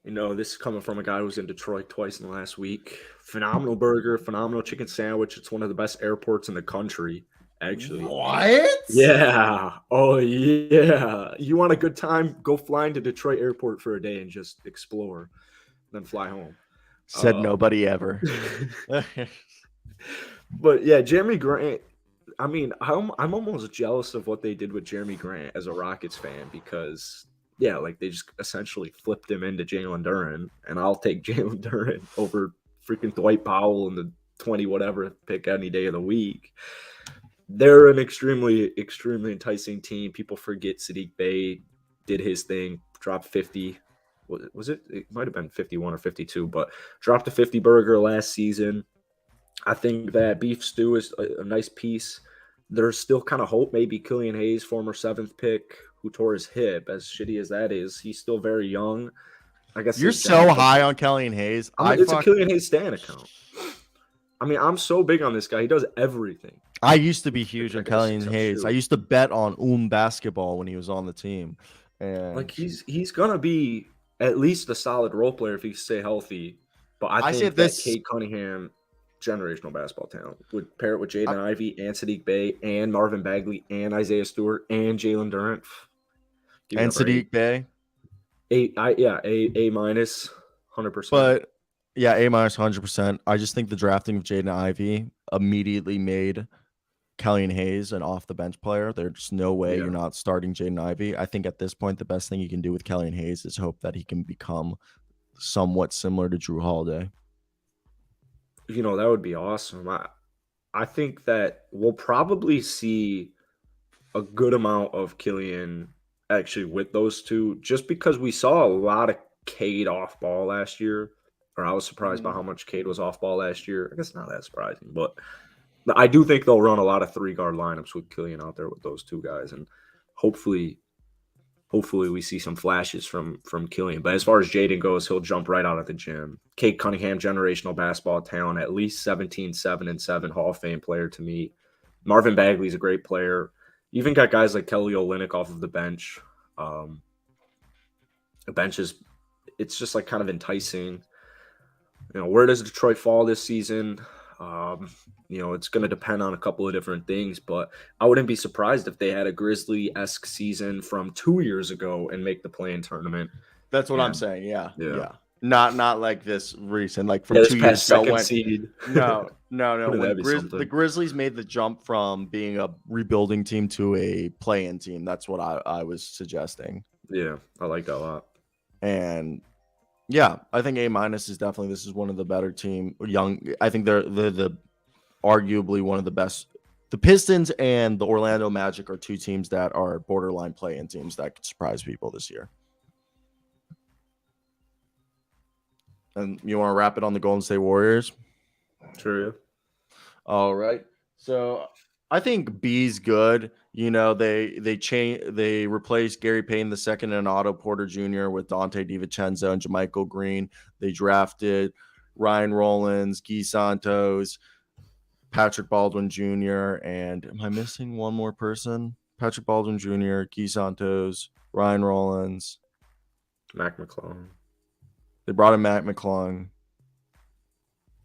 You know, this is coming from a guy who was in Detroit twice in the last week. Phenomenal burger, phenomenal chicken sandwich. It's one of the best airports in the country, actually. What? Yeah. Oh, yeah. You want a good time? Go fly into Detroit Airport for a day and just explore, then fly home. Said nobody ever. But yeah, Jeremy Grant. I mean, I'm almost jealous of what they did with Jeremy Grant as a Rockets fan because yeah, like they just essentially flipped him into Jalen Duren, and I'll take Jalen Duren over freaking Dwight Powell in the 20 whatever pick any day of the week. They're an extremely enticing team. People forget Sadiq Bey did his thing, dropped 50. Was it? It might have been 51 or 52, but dropped a 50 burger last season. I think that beef stew is a nice piece. There's still kind of hope. Maybe Killian Hayes, former 7th pick, who tore his hip, as shitty as that is, he's still very young. I guess you're so high on Killian Hayes. It's a Killian Hayes stan account. I mean, I'm so big on this guy. He does everything. I used to be huge on Killian Hayes. I used to bet on basketball when he was on the team. And like he's gonna be at least a solid role player if he stay healthy. But I think that Cade Cunningham, generational basketball talent, would pair it with Jaden Ivey and Sadiq Bey and Marvin Bagley and Isaiah Stewart and Jalen Duren. And Sadiq Bey. A minus, 100%. But yeah, A minus 100%. I just think the drafting of Jaden Ivey immediately made Killian Hayes an off the bench player. There's no way you're not starting Jaden Ivey. I think at this point, the best thing you can do with Killian Hayes is hope that he can become somewhat similar to Drew Holiday. You know, that would be awesome. I think that we'll probably see a good amount of Killian actually with those two, just because we saw a lot of Cade off ball last year. or I was surprised by how much Cade was off ball last year. I guess not that surprising, but I do think they'll run a lot of 3-guard lineups with Killian out there with those two guys, and hopefully we see some flashes from Killian. But as far as Jaden goes, he'll jump right out of the gym. Cade Cunningham, generational basketball talent, at least 17, 7, and 7 Hall of Fame player to me. Marvin Bagley's a great player. You even got guys like Kelly Olynyk off of the bench. The bench it's just like kind of enticing. Where does Detroit fall this season? It's going to depend on a couple of different things, but I wouldn't be surprised if they had a Grizzly-esque season from 2 years ago and make the play-in tournament. That's what I'm saying. Yeah. Not like this recent, like from 2 years ago. Second seed. No. When the Grizzlies made the jump from being a rebuilding team to a play-in team, that's what I was suggesting. Yeah, I like that a lot. And yeah, I think A- is definitely, this is one of the better team. I think they're the arguably one of the best. The Pistons and the Orlando Magic are two teams that are borderline play-in teams that could surprise people this year. And you want to wrap it on the Golden State Warriors? Sure, yeah. All right. So I think B's good. They replaced Gary Payton II and Otto Porter Jr. with Dante DiVincenzo and JaMychal Green. They drafted Ryan Rollins, Guy Santos, Patrick Baldwin Jr. And am I missing one more person? Patrick Baldwin Jr., Guy Santos, Ryan Rollins, Mac McClung. They brought in Mac McClung.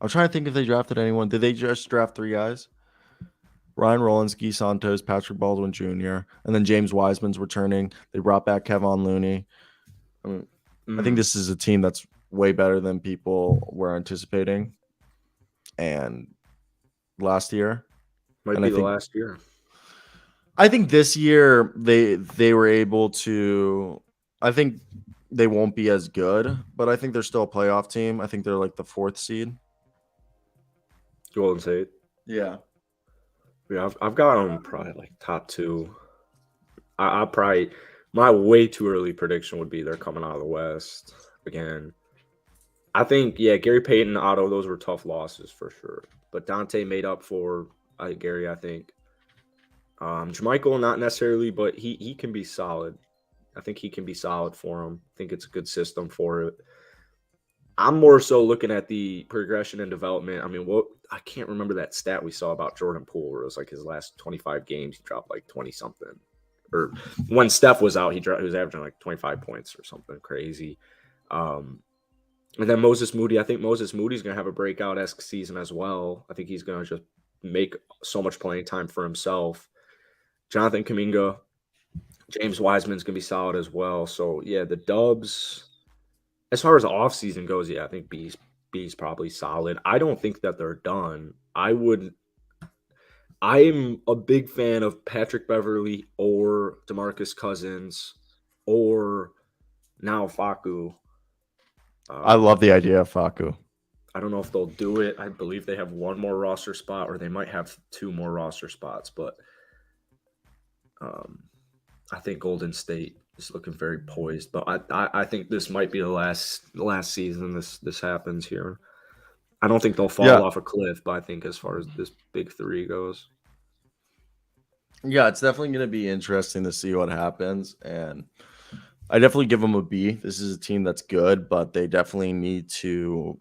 I'm trying to think if they drafted anyone. Did they just draft 3 guys? Ryan Rollins, Guy Santos, Patrick Baldwin Jr., and then James Wiseman's returning. They brought back Kevon Looney. I think this is a team that's way better than people were anticipating. And last year. Might be the last year. I think this year they were able to – I think they won't be as good, but I think they're still a playoff team. I think they're like the 4th seed. Golden State? Yeah. Yeah, I've got them probably like top 2. I probably my way too early prediction would be they're coming out of the West again. I think Gary Payton and Otto, those were tough losses for sure. But Dante made up for Gary, I think. JaMychal, not necessarily, but he can be solid. I think he can be solid for him. I think it's a good system for it. I'm more so looking at the progression and development. I mean, I can't remember that stat we saw about Jordan Poole, where it was like his last 25 games, he dropped like 20 something. Or when Steph was out, he was averaging like 25 points or something crazy. And then Moses Moody, I think Moses Moody's going to have a breakout-esque season as well. I think he's going to just make so much playing time for himself. Jonathan Kuminga, James Wiseman's going to be solid as well. So, yeah, the Dubs, as far as the offseason goes, I think B's probably solid. I don't think that they're done. I'm a big fan of Patrick Beverly or DeMarcus Cousins or now Facu. I love the idea of Facu. I don't know if they'll do it. I believe they have 1 more roster spot, or they might have 2 more roster spots. But I think Golden State is looking very poised. But I think this might be the last season this happens here. I don't think they'll fall off a cliff, but I think as far as this big 3 goes. Yeah, it's definitely going to be interesting to see what happens. And I definitely give them a B. This is a team that's good, but they definitely need to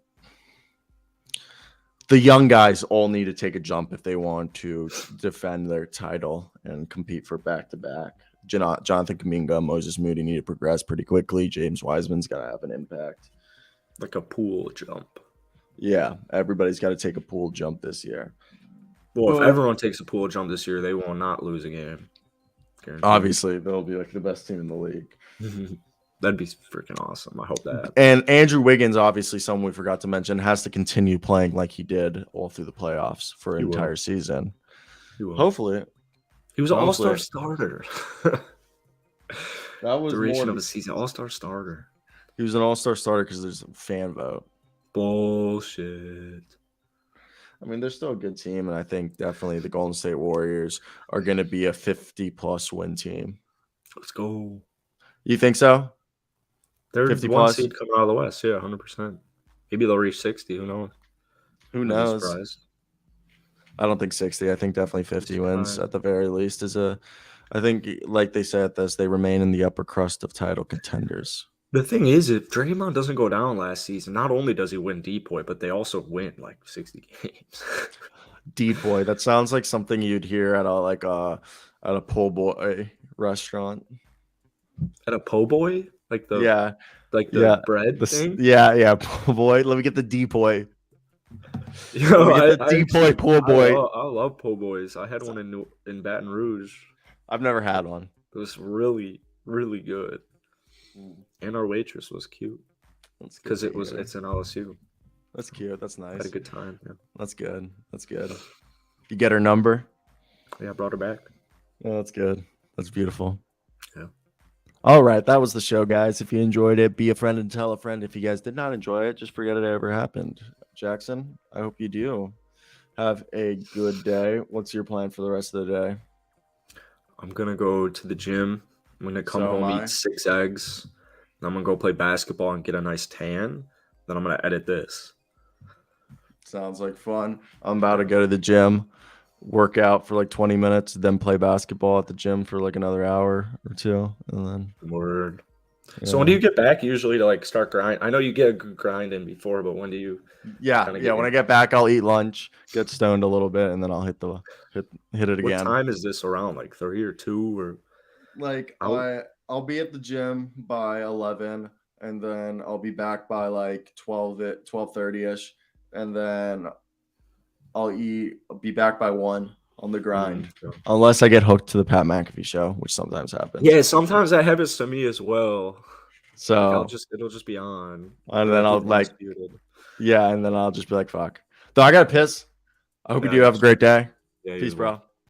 – the young guys all need to take a jump if they want to defend their title and compete for back-to-back. Jonathan Kuminga, Moses Moody need to progress pretty quickly. James Wiseman's got to have an impact. Like a pool jump. Yeah, everybody's got to take a pool jump this year. Well, if everyone takes a pool jump this year, they will not lose a game. Guaranteed. Obviously, they'll be like the best team in the league. That'd be freaking awesome. I hope that. And Andrew Wiggins, obviously, someone we forgot to mention, has to continue playing like he did all through the playoffs for an entire season. Hopefully. He was an all-star starter. That was duration of the season. All-star starter. He was an all-star starter because there's a fan vote. Bullshit. I mean, they're still a good team, and I think definitely the Golden State Warriors are going to be a 50-plus win team. Let's go. You think so? They're 50 1 seed coming out of the West. Yeah, 100%. Maybe they'll reach 60. Who knows? Who Wouldn't be knows? surprised. I don't think 60. I think definitely 50 wins at the very least is a. I think, like they say at this, they remain in the upper crust of title contenders. The thing is, if Draymond doesn't go down last season, not only does he win Depoy, but they also win like 60 games. Depoy. That sounds like something you'd hear at a po' boy restaurant. At a po' boy, like the yeah bread thing. Yeah, po' boy. Let me get the Depoy. Yo, Let me get the I actually, Depoy po' boy. I love po' boys. I had one in Baton Rouge. I've never had one. It was really, really good. And our waitress was cute because it's an LSU. That's cute. That's nice. Had a good time. Yeah. That's good. That's good. You get her number? Yeah, I brought her back. Oh, that's good. That's beautiful. Yeah. All right. That was the show, guys. If you enjoyed it, be a friend and tell a friend. If you guys did not enjoy it, just forget it ever happened. Jackson, I hope you do. Have a good day. What's your plan for the rest of the day? I'm going to go to the gym. I'm going to come home, eat 6 eggs. Then I'm going to go play basketball and get a nice tan. Then I'm going to edit this. Sounds like fun. I'm about to go to the gym, work out for like 20 minutes, then play basketball at the gym for like another hour or 2. And then Word. Yeah. So when do you get back usually to like start grind? I know you get a good grind in before, but when do you? Yeah. When I get back, I'll eat lunch, get stoned a little bit, and then I'll hit it again. What time is this around? Like 3 or 2 or? Like I'll be at the gym by 11, and then I'll be back by like 12:30ish, and then I'll be back by 1 on the grind. Unless I get hooked to the Pat McAfee show, which sometimes happens. Yeah, sometimes that happens to me as well. So like it'll just be on. And then I'll like and then I'll just be like, fuck. Though I gotta piss. I hope you do have a great day. Yeah, peace, bro.